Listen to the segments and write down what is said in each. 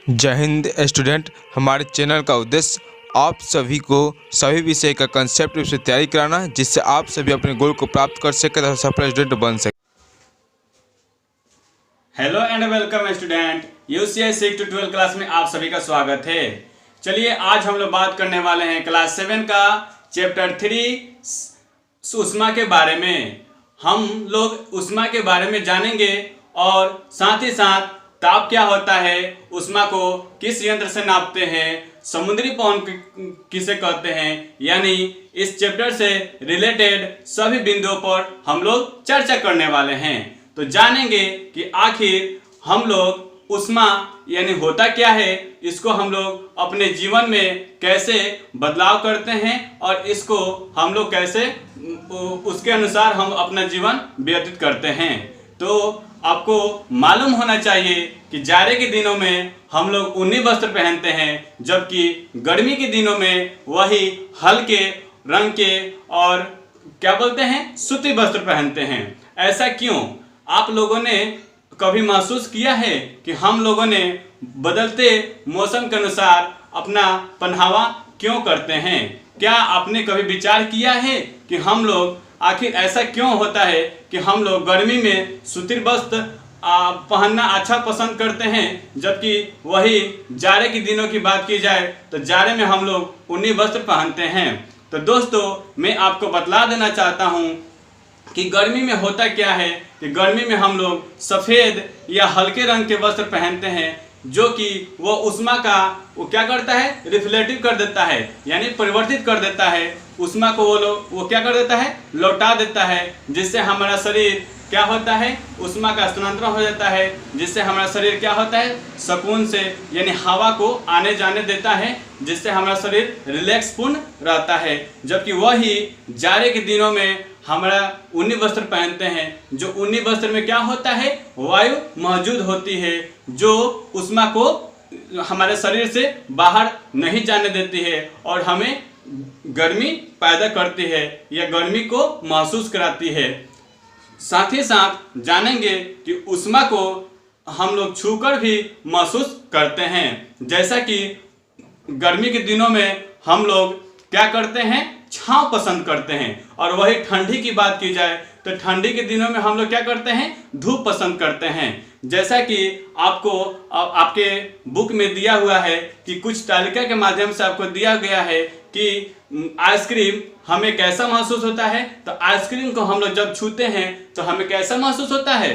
जय हिंद स्टूडेंट। हमारे चैनल का उद्देश्य आप सभी को सभी विषय का कंसेप्ट से तैयारी कराना है, जिससे आप सभी अपने गोल को प्राप्त कर सके तथा सफल स्टूडेंट बन सके। Hello and welcome student, UCI 6 to 12 class में आप सभी का स्वागत है। चलिए आज हम लोग बात करने वाले हैं क्लास 7 का चैप्टर 3 ऊष्मा के बारे में। हम लोग ऊष्मा के बारे में जानेंगे और साथ ही साथ ताप क्या होता है, ऊष्मा को किस यंत्र से नापते हैं, समुद्री पवन किसे कहते हैं, यानी इस चैप्टर से रिलेटेड सभी बिंदुओं पर हम लोग चर्चा करने वाले हैं। तो जानेंगे कि आखिर हम लोग ऊष्मा यानी होता क्या है, इसको हम लोग अपने जीवन में कैसे बदलाव करते हैं और इसको हम लोग कैसे उसके अनुसार हम अपना जीवन व्यतीत करते हैं। तो आपको मालूम होना चाहिए कि जाड़े के दिनों में हम लोग ऊनी वस्त्र पहनते हैं, जबकि गर्मी के दिनों में वही हल्के रंग के और क्या बोलते हैं सूती वस्त्र पहनते हैं। ऐसा क्यों? आप लोगों ने कभी महसूस किया है कि हम लोगों ने बदलते मौसम के अनुसार अपना पहनावा क्यों करते हैं? क्या आपने कभी विचार किया है कि हम लोग आखिर ऐसा क्यों होता है कि हम लोग गर्मी में सूती वस्त्र पहनना अच्छा पसंद करते हैं, जबकि वही जाड़े के दिनों की बात की जाए तो जाड़े में हम लोग ऊनी वस्त्र पहनते हैं। तो दोस्तों, मैं आपको बतला देना चाहता हूँ कि गर्मी में होता क्या है कि गर्मी में हम लोग सफ़ेद या हल्के रंग के वस्त्र पहनते हैं, जो कि वो ऊष्मा का वो क्या करता है, रिफ्लेक्टिव कर देता है, यानी परिवर्तित कर देता है ऊष्मा को। वो क्या कर देता है, लौटा देता है, जिससे हमारा शरीर क्या होता है, ऊष्मा का स्थानांतरण हो जाता है, जिससे हमारा शरीर क्या होता है, सुकून से यानी हवा को आने जाने देता है, जिससे हमारा शरीर रिलैक्स पूर्ण रहता है। जबकि वही जाड़े के दिनों में हमारा ऊनी वस्त्र पहनते हैं, जो ऊनी वस्त्र में क्या होता है, वायु मौजूद होती है, जो ऊष्मा को हमारे शरीर से बाहर नहीं जाने देती है और हमें गर्मी पैदा करती है या गर्मी को महसूस कराती है। साथ ही साथ जानेंगे कि ऊष्मा को हम लोग छूकर भी महसूस करते हैं। जैसा कि गर्मी के दिनों में हम लोग क्या करते हैं, छांव पसंद करते हैं, और वही ठंडी की बात की जाए तो ठंडी के दिनों में हम लोग क्या करते हैं, धूप पसंद करते हैं। जैसा कि आपको आपके बुक में दिया हुआ है कि कुछ तालिका के माध्यम से आपको दिया गया है कि आइसक्रीम हमें कैसा महसूस होता है। तो आइसक्रीम को हम लोग जब छूते हैं तो हमें कैसा महसूस होता है,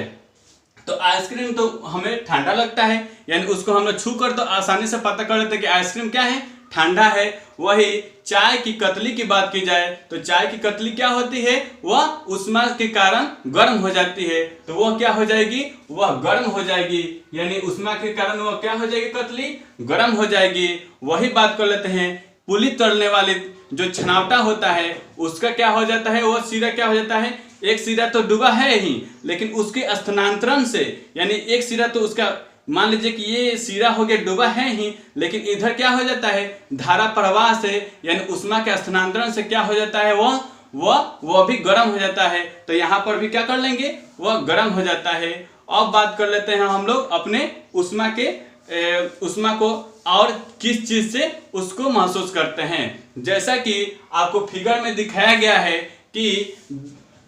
तो आइसक्रीम तो हमें ठंडा लगता है, यानी उसको हम लोग छू कर तो आसानी से पता कर लेते हैं कि आइसक्रीम क्या है, ठंडा है। वही चाय की कतली की बात की जाए तो चाय की कतली क्या होती है, वह ऊष्मा के कारण गर्म हो जाती है, तो वह क्या हो जाएगी, वह गर्म हो जाएगी, यानी ऊष्मा के कारण वह क्या हो जाएगी, कतली गर्म हो जाएगी। वही बात कर लेते हैं पुली तलने वाली जो छनावटा होता है, उसका क्या हो जाता है, वह सिरा क्या हो जाता है, एक सिरा तो डूबा है ही, लेकिन उसके स्थानांतरण से, यानी एक सिरा तो उसका मान लीजिए कि ये सिरा हो गया डूबा है ही, लेकिन इधर क्या हो जाता है, धारा प्रवाह से यानी ऊष्मा के स्थानांतरण से क्या हो जाता है, वह भी गर्म हो जाता है। तो यहाँ पर भी क्या कर लेंगे, वह गर्म हो जाता है। अब बात कर लेते हैं हम लोग अपने ऊष्मा को और किस चीज से उसको महसूस करते हैं। जैसा कि आपको फिगर में दिखाया गया है कि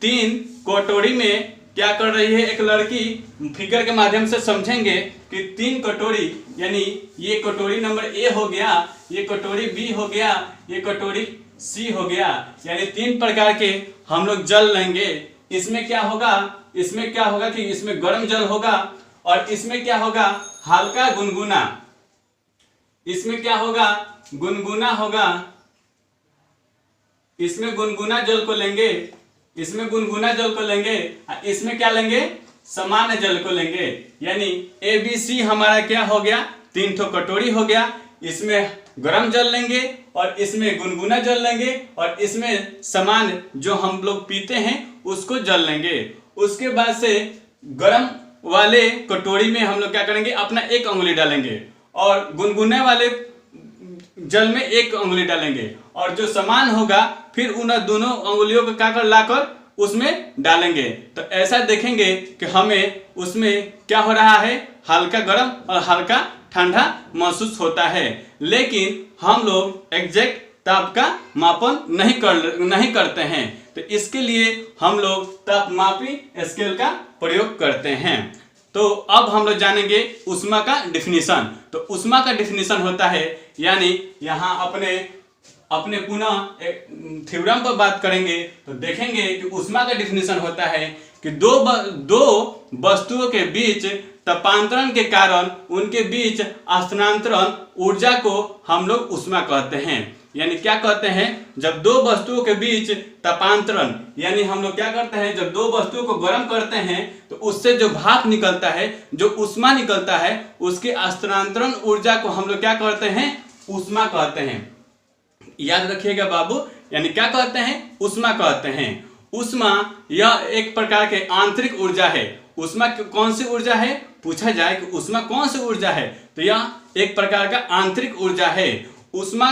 3 कटोरी में क्या कर रही है एक लड़की, फिगर के माध्यम से समझेंगे कि 3 कटोरी, यानी ये कटोरी नंबर ए हो गया, ये कटोरी बी हो गया, ये कटोरी सी हो गया, यानी 3 प्रकार के हम लोग जल लेंगे। इसमें क्या होगा, इसमें क्या होगा कि इसमें गर्म जल होगा और इसमें क्या होगा, हल्का गुनगुना, इसमें क्या होगा, गुनगुना होगा, इसमें गुनगुना जल को लेंगे, इसमें गुनगुना जल को लेंगे, इसमें क्या लेंगे, सामान्य जल को लेंगे। यानी ए बी सी हमारा क्या हो गया, 3 ठो कटोरी हो गया। इसमें गर्म जल लेंगे और इसमें गुनगुना जल लेंगे और इसमें सामान्य जो हम लोग पीते हैं उसको जल लेंगे। उसके बाद से गर्म वाले कटोरी में हम लोग क्या करेंगे, अपना 1 अंगुली डालेंगे और गुनगुने वाले जल में 1 अंगुली डालेंगे, और जो समान होगा फिर उन दोनों अंगुलियों को क्या कर लाकर उसमें डालेंगे। तो ऐसा देखेंगे कि हमें उसमें क्या हो रहा है, हल्का गर्म और हल्का ठंडा महसूस होता है, लेकिन हम लोग एग्जैक्ट ताप का मापन नहीं करते हैं। तो इसके लिए हम लोग तापमापी स्केल का प्रयोग करते हैं। तो अब हम लोग जानेंगे ऊष्मा का डिफिनीशन। तो ऊष्मा का डिफिनीशन होता है, यानी यहाँ अपने पुनः एक थ्योरम पर बात करेंगे तो देखेंगे कि ऊष्मा का डिफिनीशन होता है कि दो वस्तुओं के बीच तापांतरण के कारण उनके बीच स्थानांतरण ऊर्जा को हम लोग ऊष्मा कहते हैं। यानी क्या कहते हैं, जब दो वस्तुओं के बीच तापांतरण, यानी हम लोग क्या करते हैं, जब दो वस्तुओं को गर्म करते हैं तो उससे जो भाप निकलता है, जो ऊष्मा निकलता है, उसके स्थानांतरण ऊर्जा को हम लोग क्या कहते हैं, ऊष्मा कहते हैं। याद रखिएगा बाबू, यानी क्या कहते हैं, ऊष्मा कहते हैं। ऊष्मा यह एक प्रकार के आंतरिक ऊर्जा है। ऊष्मा कौन सी ऊर्जा है, पूछा जाए कि ऊष्मा कौन सी ऊर्जा है, तो यह एक प्रकार का आंतरिक ऊर्जा है। ऊष्मा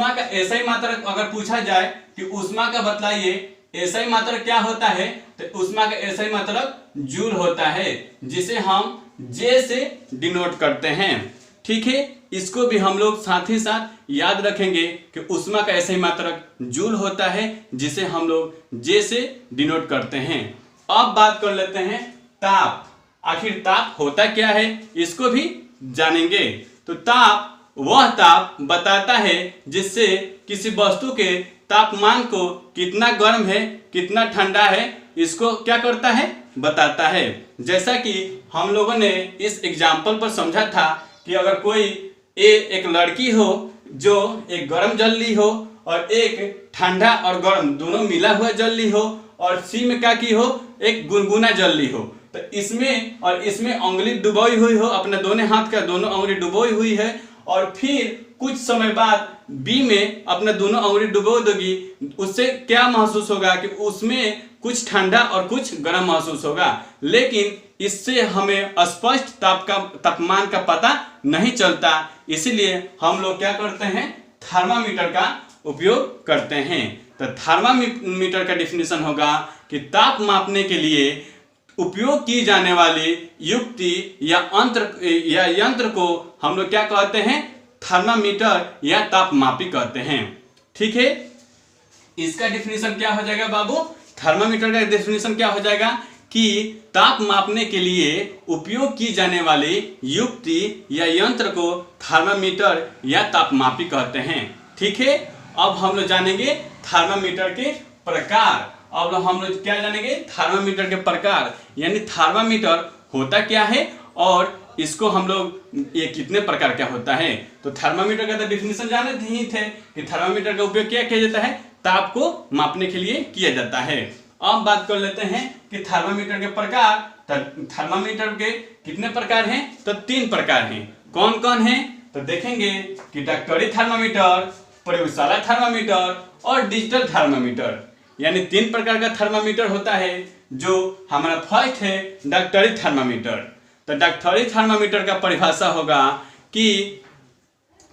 का ऐसा ही मात्रक अगर पूछा जाए कि ऊष्मा का बतलाइए, ऐसा ही मात्रक क्या होता है, तो ऊष्मा का ऐसा ही मात्रक जूल होता है, जिसे हम जे से डिनोट करते हैं। ठीक है, इसको भी हम लोग साथ ही साथ याद रखेंगे कि ऊष्मा का ऐसा ही मात्रक जूल होता है, जिसे हम लोग जे से डिनोट करते हैं। अब बात कर लेते हैं ताप। आखिर ताप होता क्या है, इसको भी जानेंगे। तो ताप वह ताप बताता है जिससे किसी वस्तु के तापमान को कितना गर्म है, कितना ठंडा है, इसको क्या करता है, बताता है। जैसा कि हम लोगों ने इस एग्जाम्पल पर समझा था कि अगर कोई एक लड़की हो जो एक गर्म जल ली हो और एक ठंडा और गर्म दोनों मिला हुआ जल ली हो, और सी में क्या की हो, एक गुनगुना जल ली हो, तो इसमें उंगली डुबोई हुई हो, अपने दोनों हाथ का दोनों उंगली डुबोई हुई है, और फिर कुछ समय बाद बी में अपने दोनों उंगली डुबो दोगी, उससे क्या महसूस होगा कि उसमें कुछ ठंडा और कुछ गर्म महसूस होगा, लेकिन इससे हमें स्पष्ट तापमान का पता नहीं चलता। इसीलिए हम लोग क्या करते हैं, थर्मामीटर का उपयोग करते हैं। तो थर्मामीटर का डिफिनीशन होगा कि ताप मापने के लिए उपयोग की जाने वाली युक्ति या यंत्र को हम लोग क्या कहते हैं, थर्मामीटर या तापमापी कहते हैं। ठीक है, इसका डिफिनीशन क्या हो जाएगा बाबू, थर्मामीटर का डिफिनीशन क्या हो जाएगा कि ताप मापने के लिए उपयोग की जाने वाली युक्ति या यंत्र को थर्मामीटर या तापमापी कहते हैं। ठीक है, अब हम लोग जानेंगे थर्मामीटर के प्रकार। अब हम लोग क्या जानेंगे, थर्मामीटर के प्रकार, यानी थर्मामीटर होता क्या है और इसको हम लोग ये कितने प्रकार का होता है। तो थर्मामीटर का तो डिफिनीशन जाने ही थे कि थर्मामीटर का उपयोग क्या किया जाता है, ताप को मापने के लिए किया जाता है। अब बात कर लेते हैं कि थर्मामीटर के प्रकार। थर्मामीटर के कितने प्रकार हैं, तो 3 प्रकार हैं। कौन कौन है, तो देखेंगे कि डॉक्टरी थर्मामीटर, प्रयोगशाला थर्मामीटर और डिजिटल थर्मामीटर, यानी 3 प्रकार का थर्मामीटर होता है। जो हमारा फर्स्ट है डॉक्टरी थर्मामीटर। तो डॉक्टरी थर्मामीटर का परिभाषा होगा कि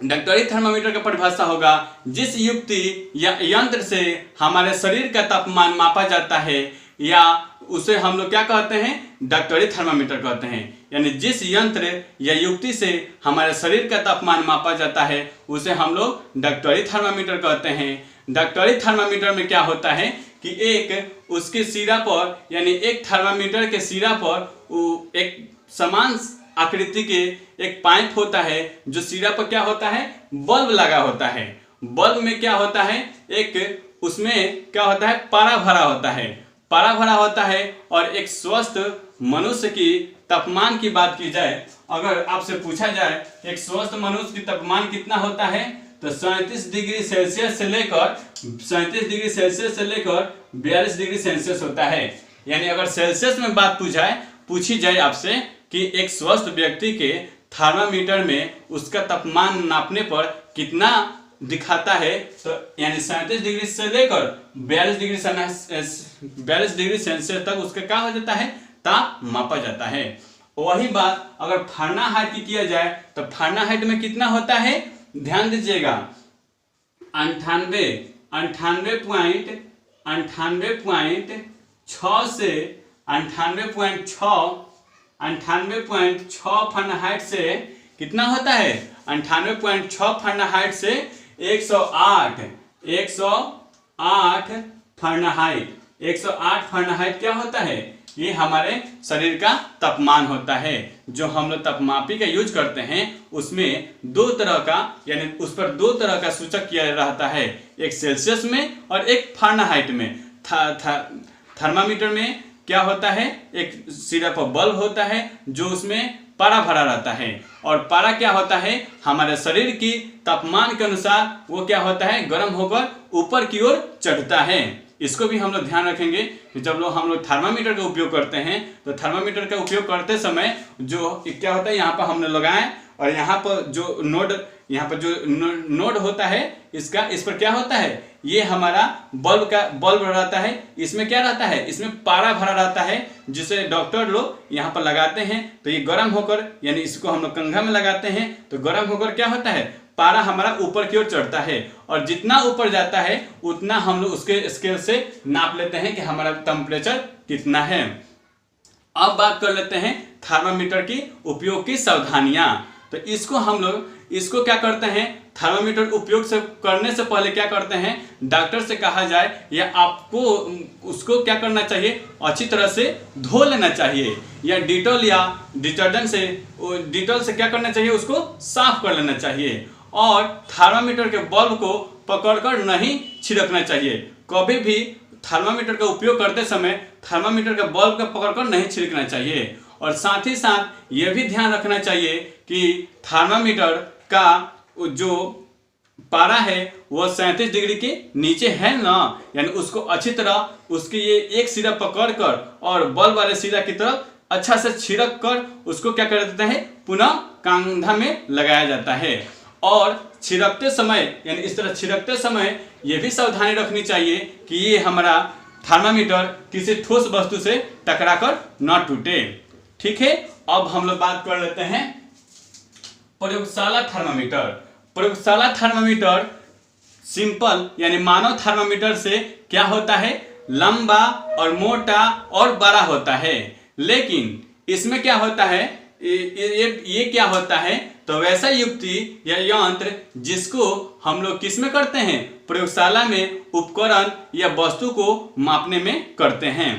डॉक्टरी थर्मामीटर का परिभाषा होगा जिस युक्ति या यंत्र से हमारे शरीर का तापमान मापा जाता है, या उसे हम लोग क्या कहते हैं, डॉक्टरी थर्मामीटर कहते हैं। यानी जिस यंत्र या युक्ति से हमारे शरीर का तापमान मापा जाता है उसे हम लोग डॉक्टरी थर्मामीटर कहते हैं। डॉक्टरी थर्मामीटर में क्या होता है कि एक उसके सिरा पर, यानी एक थर्मामीटर के सिरा पर एक समान आकृति के एक पाइप होता है, जो सिरा पर क्या होता है, बल्ब लगा होता है। बल्ब में क्या होता है, एक उसमें क्या होता है, पारा भरा होता है। पारा भरा होता है और एक स्वस्थ मनुष्य की तापमान की बात की जाए, अगर आपसे पूछा जाए एक स्वस्थ मनुष्य की तापमान कितना होता है, तो 37 डिग्री सेल्सियस से लेकर 42 डिग्री सेल्सियस होता है। यानी अगर सेल्सियस में बात पूछी जाए आपसे कि एक स्वस्थ व्यक्ति के थर्मामीटर में उसका तापमान नापने पर कितना दिखाता है, तो यानी 37 डिग्री से लेकर 42 डिग्री सेल्सियस तक उसका क्या हो जाता है, ताप मापा जाता है। वही बात अगर फारेनहाइट की किया जाए तो फारेनहाइट में कितना होता है, ध्यान दीजिएगा, 98.6 से 98.6 फारेनहाइट से कितना होता है 98.6 फ़ारेनहाइट से 108 फ़ारेनहाइट 108 फ़ारेनहाइट क्या होता है, ये हमारे शरीर का तापमान होता है। जो हम लोग तापमापी का यूज करते हैं उसमें दो तरह का, यानी उस पर दो तरह का सूचक किया रहता है, एक सेल्सियस में और एक फ़ारेनहाइट में। थर्मामीटर में क्या होता है, एक सिरा पर बल्ब होता है जो उसमें पारा भरा रहता है, और पारा क्या होता है हमारे शरीर की तापमान के अनुसार वो क्या होता है गर्म होकर ऊपर की ओर चढ़ता है। इसको भी हम लोग ध्यान रखेंगे कि जब हम लोग थर्मामीटर का उपयोग करते हैं तो थर्मामीटर का उपयोग करते समय जो क्या होता है यहाँ पर हमने लगाए, और यहाँ पर जो नोड होता है इस पर क्या होता है, ये हमारा बल्ब रहता है। इसमें क्या रहता है, इसमें पारा भरा रहता है जिसे डॉक्टर लोग यहाँ पर लगाते हैं, तो ये गर्म होकर, यानी इसको हम लोग कंघा में लगाते हैं तो गर्म होकर क्या होता है पारा हमारा ऊपर की ओर चढ़ता है, और जितना ऊपर जाता है उतना हम लोग उसके स्केल से नाप लेते हैं कि हमारा टेम्परेचर कितना है। अब बात कर लेते हैं थर्मामीटर की उपयोग की सावधानियां। तो इसको क्या करते हैं, थर्मामीटर उपयोग से करने से पहले क्या करते हैं, डॉक्टर से कहा जाए या आपको उसको क्या करना चाहिए, अच्छी तरह से धो लेना चाहिए, या डिटॉल या डिटॉल से क्या करना चाहिए, उसको साफ कर लेना चाहिए। और थर्मामीटर के बल्ब को पकड़कर नहीं छिड़कना चाहिए। कभी भी थर्मामीटर का उपयोग करते समय थर्मामीटर के बल्ब को पकड़कर नहीं छिड़कना चाहिए। और साथ ही साथ यह भी ध्यान रखना चाहिए कि थर्मामीटर का जो पारा है वह 37 डिग्री के नीचे है ना, यानी उसको अच्छी तरह उसकी ये एक सिरा पकड़कर और बल्ब वाले सिरा की तरफ अच्छा से छिड़क कर उसको क्या कर देते हैं, पुनः कंधा में लगाया जाता है। और छिड़कते समय, यानी इस तरह छिड़कते समय यह भी सावधानी रखनी चाहिए कि ये हमारा थर्मामीटर किसी ठोस वस्तु से टकराकर न टूटे। ठीक है, अब हम लोग बात कर लेते हैं प्रयोगशाला थर्मामीटर। प्रयोगशाला थर्मामीटर सिंपल यानी मानव थर्मामीटर से क्या होता है, लंबा और मोटा और बड़ा होता है। लेकिन इसमें क्या होता है, ये क्या होता है, तो वैसा युक्ति या यंत्र जिसको हम लोग किस में करते हैं, प्रयोगशाला में उपकरण या वस्तु को मापने में करते हैं।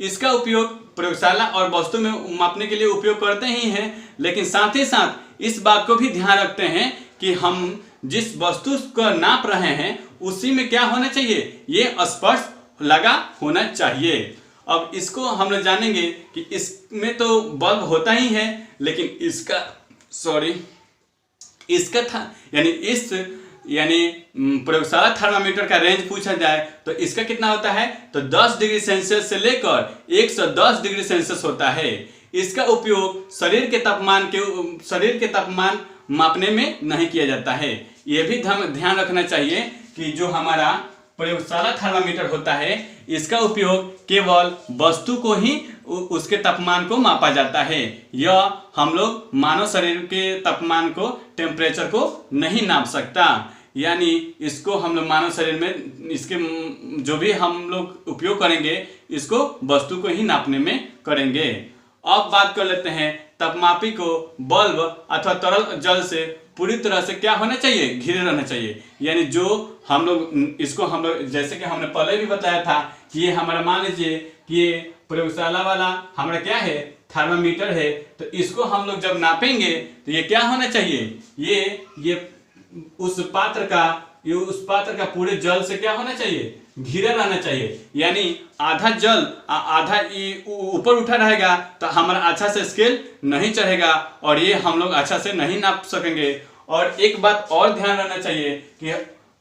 इसका उपयोग प्रयोगशाला और वस्तु में मापने के लिए उपयोग करते ही हैं, लेकिन साथ ही साथ इस बात को भी ध्यान रखते हैं कि हम जिस वस्तु को नाप रहे हैं उसी में क्या होना चाहिए, ये स्पर्श लगा होना चाहिए। अब इसको हम लोग जानेंगे कि इसमें तो बल्ब होता ही है, लेकिन इसका था यानी प्रयोगशाला थर्मामीटर का रेंज पूछा जाए तो इसका कितना होता है, तो 10 डिग्री सेल्सियस से लेकर 110 डिग्री सेल्सियस होता है। इसका उपयोग शरीर के तापमान मापने में नहीं किया जाता है। यह भी ध्यान रखना चाहिए कि जो हमारा प्रयोगशाला थर्मामीटर होता है इसका उपयोग केवल वस्तु को ही उसके तापमान को मापा जाता है, यह हम लोग मानव शरीर के तापमान को, टेम्परेचर को नहीं नाप सकता। यानी इसको हम लोग मानव शरीर में इसके जो भी हम लोग उपयोग करेंगे इसको वस्तु को ही नापने में करेंगे। अब बात कर लेते हैं तापमापी को बल्ब अथवा तरल जल से पूरी तरह से क्या होना चाहिए, घिरे रहना चाहिए। यानी जो हम लोग जैसे कि हमने पहले भी बताया था कि ये हमारा, मान लीजिए कि ये प्रयोगशाला वाला हमारा क्या है, थर्मामीटर है, तो इसको हम लोग जब नापेंगे तो ये क्या होना चाहिए, ये उस पात्र का पूरे जल से क्या होना चाहिए, घिरा रहना चाहिए। यानी आधा जल आधा ऊपर उठा रहेगा तो हमारा अच्छा से स्केल नहीं चढ़ेगा और ये हम लोग अच्छा से नहीं नाप सकेंगे। और एक बात और ध्यान रखना चाहिए कि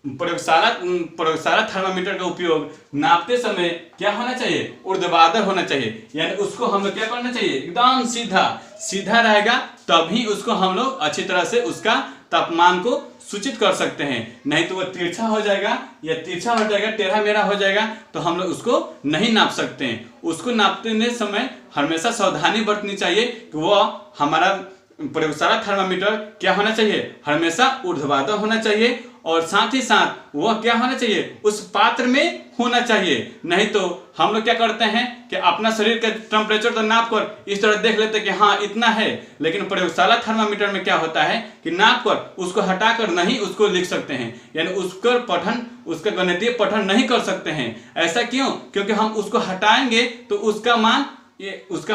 प्रयोगशाला थर्मामीटर का उपयोग नापते समय क्या होना चाहिए, ऊर्ध्वाधर होना चाहिए। यानी उसको हम लोग क्या करना चाहिए, एकदम सीधा रहेगा, तभी उसको हम लोग अच्छी तरह से उसका तापमान को सूचित कर सकते हैं। नहीं तो वो तिरछा हो जाएगा या तिरछा हो जाएगा, टेढ़ा मेढ़ा हो जाएगा, तो हम लोग उसको नहीं नाप सकते हैं। उसको नापने समय हमेशा सावधानी बरतनी चाहिए कि वो हमारा प्रयोगशाला थर्मामीटर क्या होना चाहिए, हमेशा ऊर्ध्वाधर होना चाहिए और साथ ही साथ वह क्या होना चाहिए, उस पात्र में होना चाहिए। नहीं तो हम लोग क्या करते हैं कि अपना शरीर का टेम्परेचर तो नाप कर इस तरह देख लेते हैं कि हाँ इतना है, लेकिन प्रयोगशाला थर्मामीटर में क्या होता है कि नाप कर उसको हटाकर नहीं उसको लिख सकते हैं, यानी उसका पठन, उसका गणितीय पठन नहीं कर सकते हैं। ऐसा क्यों? क्योंकि हम उसको हटाएंगे तो उसका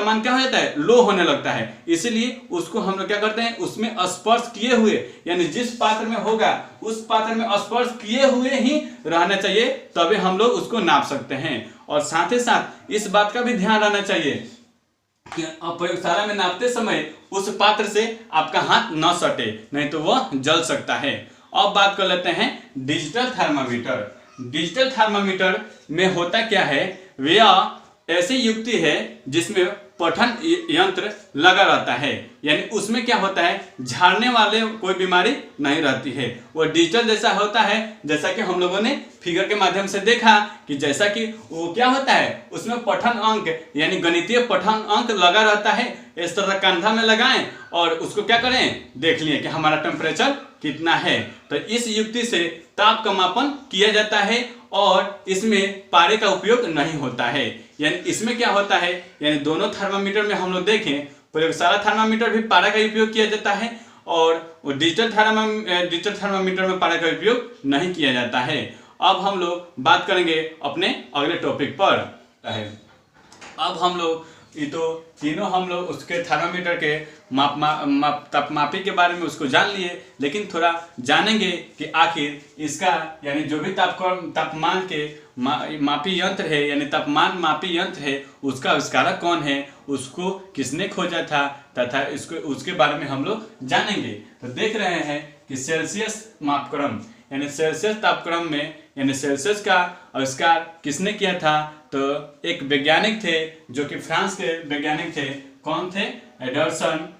मान क्या हो जाता है, लो होने लगता है। इसीलिए उसको हम लोग क्या करते हैं, उसमें स्पर्श किए हुए, यानी जिस पात्र में होगा उस पात्र में स्पर्श किए हुए ही रहना चाहिए, तभी हम लोग उसको नाप सकते हैं। और साथ ही साथ इस बात का भी ध्यान रहना चाहिए कि प्रयोगशाला में नापते समय उस पात्र से आपका हाथ न सटे, नहीं तो वह जल सकता है। अब बात कर लेते हैं डिजिटल थर्मामीटर। डिजिटल थर्मामीटर में होता क्या है, वह ऐसी युक्ति है जिसमें पठन यंत्र लगा रहता है, यानी उसमें क्या होता है, झाड़ने वाले कोई बीमारी नहीं रहती है। वो डिजिटल जैसा होता है, जैसा कि हम लोगों ने फिगर के माध्यम से देखा कि जैसा कि वो क्या होता है, उसमें पठन अंक यानी गणितीय पठन अंक लगा रहता है। इस तरह कंधा में लगाएं और उसको क्या करें, देख लिए कि हमारा टेम्परेचर कितना है। तो इस युक्ति से ताप का मापन किया जाता है और इसमें पारे का उपयोग नहीं होता है। यानी इसमें क्या होता है, यानी दोनों थर्मामीटर में हम लोग देखें, प्रयोगशाला थर्मामीटर भी पारा का उपयोग किया जाता है और डिजिटल थर्मामीटर में पारा का उपयोग नहीं किया जाता है। अब हम लोग बात करेंगे अपने अगले टॉपिक पर है। अब हम लोग ये तो तीनों हम लोग उसके थर्मामीटर के तापमापी के बारे में उसको जान लिए, लेकिन थोड़ा जानेंगे कि आखिर इसका यानी जो भी तापमान के मापी यंत्र है, यानी तापमान मापी यंत्र है, उसका आविष्कारक कौन है, उसको किसने खोजा था, तथा इसको उसके बारे में हम लोग जानेंगे। तो देख रहे हैं कि सेल्सियस मापक्रम यानी सेल्सियस तापक्रम में यानी सेल्सियस का आविष्कार किसने किया था, तो एक वैज्ञानिक थे जो कि फ्रांस के वैज्ञानिक थे। कौन थे? एडर्सन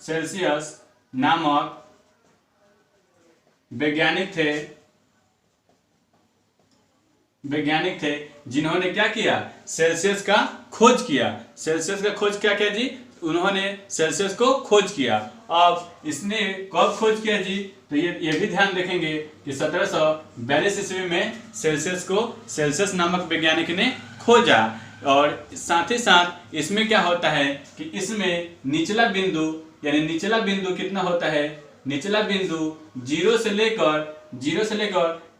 सेल्सियस नामक वैज्ञानिक थे जिन्होंने क्या किया, सेल्सियस का खोज किया। सेल्सियस का खोज क्या किया जी, उन्होंने सेल्सियस को खोज किया। अब इसने कब खोज किया जी, तो ये भी ध्यान देखेंगे कि 1742 ईस्वी में सेल्सियस नामक वैज्ञानिक ने खोजा। और साथ ही साथ इसमें क्या होता है कि इसमें निचला बिंदु कितना होता है, निचला बिंदु जीरो से लेकर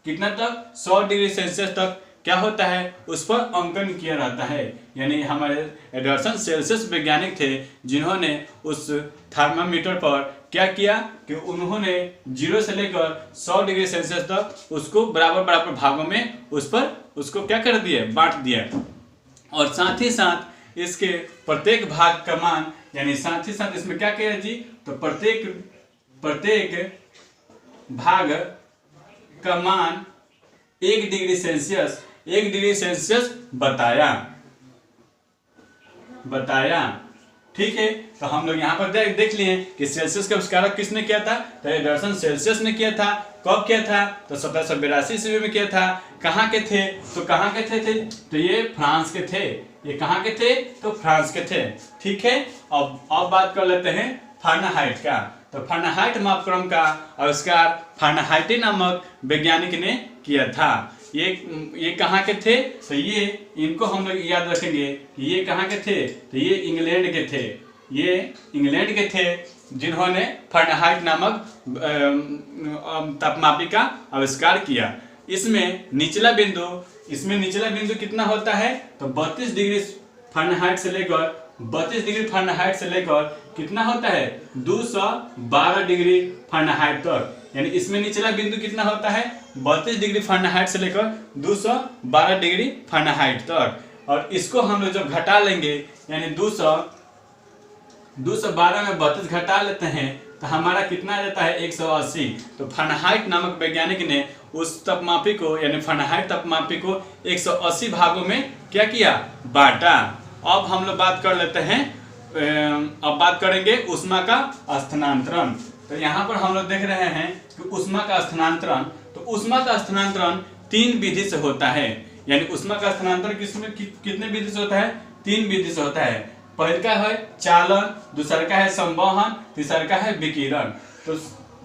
कितना तक, 100 डिग्री सेल्सियस तक क्या होता है, उस पर अंकन किया रहता है। यानी हमारे एडर्सन सेल्सियस वैज्ञानिक थे जिन्होंने उस थर्मामीटर पर क्या किया कि उन्होंने 0 से लेकर 100 डिग्री सेल्सियस तक उसको बराबर भागों में उसको क्या कर दिया, बांट दिया। और साथ ही साथ इसके प्रत्येक भाग का मान यानी साथ ही साथ इसमें क्या किया जी, तो प्रत्येक भाग का मान 1 डिग्री सेल्सियस बताया। ठीक है, तो हम लोग यहाँ पर देख लिए कि सेल्सियस का आविष्कारक किसने किया था, तो एडर्सन सेल्सियस ने किया था। कब किया था, तो 1782 ईस्वी में किया था। कहाँ के थे, तो ये फ्रांस के थे। ये कहाँ के थे, तो फ्रांस के थे। ठीक है, अब बात कर लेते हैं फारेनहाइट का। तो फारेनहाइट मापक्रम का आविष्कार फारेनहाइट नामक वैज्ञानिक ने किया था। ये कहाँ के थे, तो ये इनको हम लोग याद रखेंगे कि ये कहाँ के थे, तो ये इंग्लैंड के थे जिन्होंने फारेनहाइट नामक तापमापी का आविष्कार किया। इसमें निचला बिंदु कितना होता है, तो 32 डिग्री फारेनहाइट से लेकर कितना होता है, 212 डिग्री फारेनहाइट तक। यानी इसमें निचला बिंदु कितना होता है, 32 डिग्री फारेनहाइट से लेकर 212 डिग्री फारेनहाइट तक। और इसको हम लोग जब घटा लेंगे यानी 212 में 32 घटा लेते हैं तो हमारा कितना आ जाता है, 180। तो फारेनहाइट नामक वैज्ञानिक ने उस तापमापी को यानी फारेनहाइट तापमापी को 180 भागों में क्या किया, बांटा। अब हम लोग बात कर लेते हैं, अब बात करेंगे ऊष्मा का स्थानांतरण। तो यहाँ पर हम लोग देख रहे हैं कि ऊष्मा का स्थानांतरण 3 विधि से होता है। यानी ऊष्मा का स्थानांतरण किसमें कितने विधि से होता है? 3 विधि से होता है। पहले का है चालन, दूसरा का है संवहन, तीसरा का है विकिरण। तो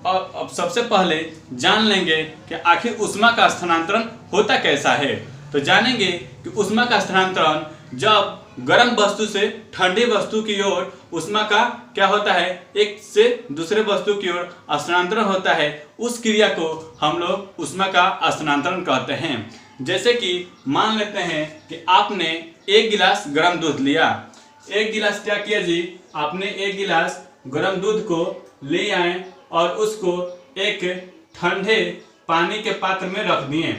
अब सबसे पहले जान लेंगे कि आखिर ऊष्मा का स्थानांतरण होता कैसा है। तो जानेंगे कि ऊष्मा का स्थानांतरण जब गर्म वस्तु से ठंडी वस्तु की ओर ऊष्मा का क्या होता है, एक से दूसरे वस्तु की ओर स्थानांतरण होता है, उस क्रिया को हम लोग ऊष्मा का स्थानांतरण कहते हैं। जैसे कि मान लेते हैं कि आपने 1 गिलास गर्म दूध लिया। 1 गिलास क्या किया जी, आपने 1 गिलास गर्म दूध को ले आए और उसको एक ठंडे पानी के पात्र में रख दिए।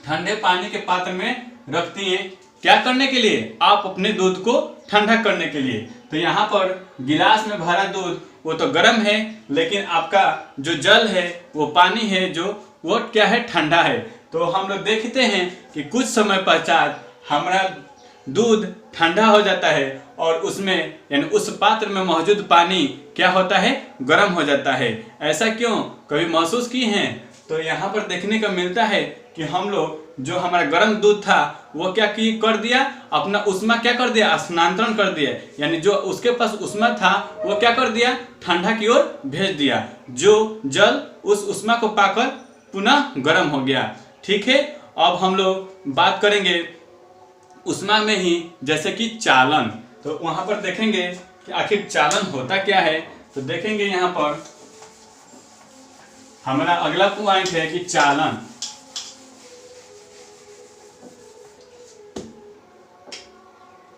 ठंडे पानी के पात्र में रख दिए क्या करने के लिए? आप अपने दूध को ठंडा करने के लिए। तो यहाँ पर गिलास में भरा दूध वो तो गर्म है, लेकिन आपका जो जल है वो पानी है जो वो क्या है, ठंडा है। तो हम लोग देखते हैं कि कुछ समय पश्चात हमारा दूध ठंडा हो जाता है और उसमें यानी उस पात्र में मौजूद पानी क्या होता है, गर्म हो जाता है। ऐसा क्यों, कभी महसूस की हैं? तो यहाँ पर देखने को मिलता है कि हम लोग जो हमारा गर्म दूध था वो क्या कर दिया, अपना ऊष्मा क्या कर दिया, स्थानांतरण कर दिया। यानी जो उसके पास ऊष्मा था वो क्या कर दिया, ठंडा की ओर भेज दिया। जो जल उस ऊष्मा को पाकर पुनः गर्म हो गया। ठीक है, अब हम लोग बात करेंगे ऊष्मा में ही जैसे कि चालन। तो वहां पर देखेंगे कि आखिर चालन होता क्या है। तो देखेंगे यहाँ पर हमारा अगला पॉइंट है कि चालन।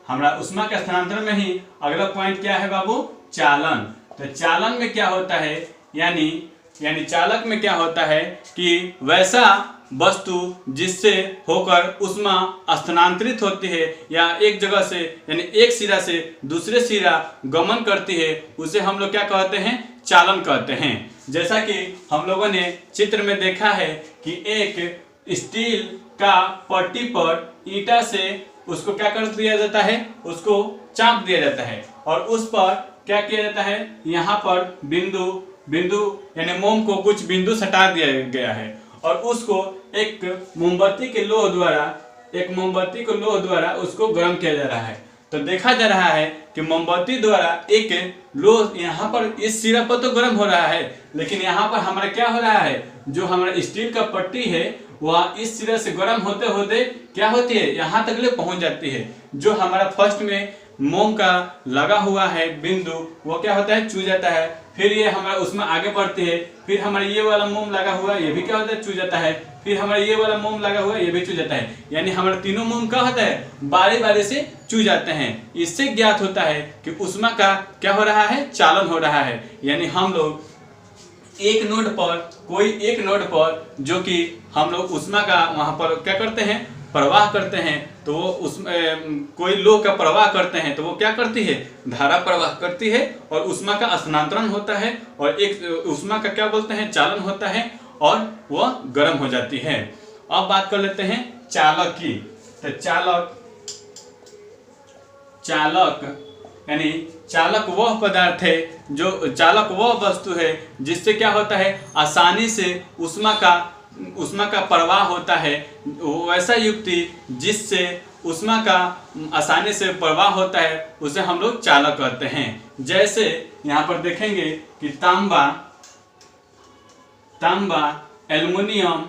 हमारा ऊष्मा के स्थानांतरण में ही अगला पॉइंट क्या है बाबू, चालन। तो चालन में क्या होता है, यानी चालक में क्या होता है कि वैसा वस्तु जिससे होकर ऊष्मा स्थानांतरित होती है या एक जगह से यानी एक सिरा से दूसरे सिरा गमन करती है, उसे हम लोग क्या कहते हैं, चालन कहते हैं। जैसा कि हम लोगों ने चित्र में देखा है कि एक स्टील का पट्टी पर ईंटा से उसको क्या कर दिया जाता है, उसको चाप दिया जाता है और उस पर क्या किया जाता है, यहाँ पर बिंदु यानी मोम को कुछ बिंदु सटा दिया गया है और उसको एक मोमबत्ती के लोह द्वारा उसको गर्म किया जा रहा है। तो देखा जा रहा है कि मोमबत्ती द्वारा एक लोह यहाँ पर इस सिरा पर तो गर्म हो रहा है, लेकिन यहाँ पर हमारा क्या हो रहा है, जो हमारा स्टील का पट्टी है वह इस सिरे से गर्म होते होते क्या होती है, यहाँ तक ले पहुंच जाती है। जो हमारा फर्स्ट में मोम का लगा हुआ है बिंदु वो क्या होता है, चू जाता है। फिर ये हमारा उसमें आगे बढ़ती है, फिर हमारा ये वाला मोम लगा हुआ है ये भी क्या होता है, चू जाता है। फिर हमारा ये वाला मोम लगा हुआ है ये भी चू जाता है। यानी हमारा तीनों मोम क्या होता है, बारी बारी से चू जाते हैं। इससे ज्ञात होता है कि ऊष्मा का क्या हो रहा है, चालन हो रहा है। यानी हम लोग एक नोड पर जो कि हम लोग ऊष्मा का वहां पर क्या करते हैं, प्रवाह करते हैं, तो वो उसमें कोई लोह का प्रवाह करते हैं तो वो क्या करती है, धारा प्रवाह करती है और ऊष्मा का स्थानांतरण होता है और एक ऊष्मा का क्या बोलते हैं, चालन होता है और वह गर्म हो जाती है। अब बात कर लेते हैं चालक की। तो चालक यानी चालक वह पदार्थ है, जो चालक वह वस्तु है जिससे क्या होता है, आसानी से ऊष्मा का प्रवाह होता है। वैसा युक्ति जिससे ऊष्मा का आसानी से प्रवाह होता है उसे हम लोग चालक कहते हैं। जैसे यहाँ पर देखेंगे कि तांबा, एल्युमिनियम,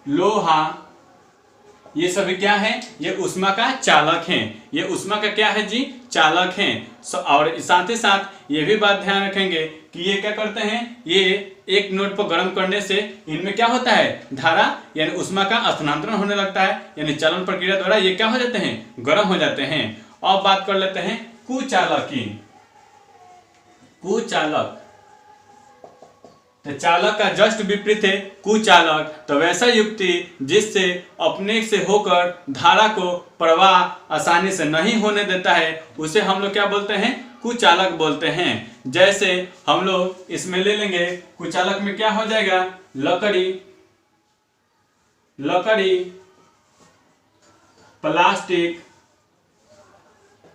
लोहा, ये सभी क्या है, ये ऊष्मा का चालक हैं। ये ऊष्मा का क्या है जी, चालक हैं। और साथ ही साथ ये भी बात ध्यान रखेंगे कि ये क्या करते हैं, ये एक नोड पर गर्म करने से इनमें क्या होता है, धारा यानी ऊष्मा का स्थानांतरण होने लगता है, यानी चालन प्रक्रिया द्वारा ये क्या हो जाते हैं, गर्म हो जाते हैं। अब बात कर लेते हैं कुचालक की। कुचालक तो चालक का जस्ट विपरीत है कुचालक। तो वैसा युक्ति जिससे अपने से होकर धारा को प्रवाह आसानी से नहीं होने देता है उसे हम लोग क्या बोलते हैं, कुचालक बोलते हैं। जैसे हम लोग इसमें ले लेंगे, कुचालक में क्या हो जाएगा, लकड़ी, प्लास्टिक,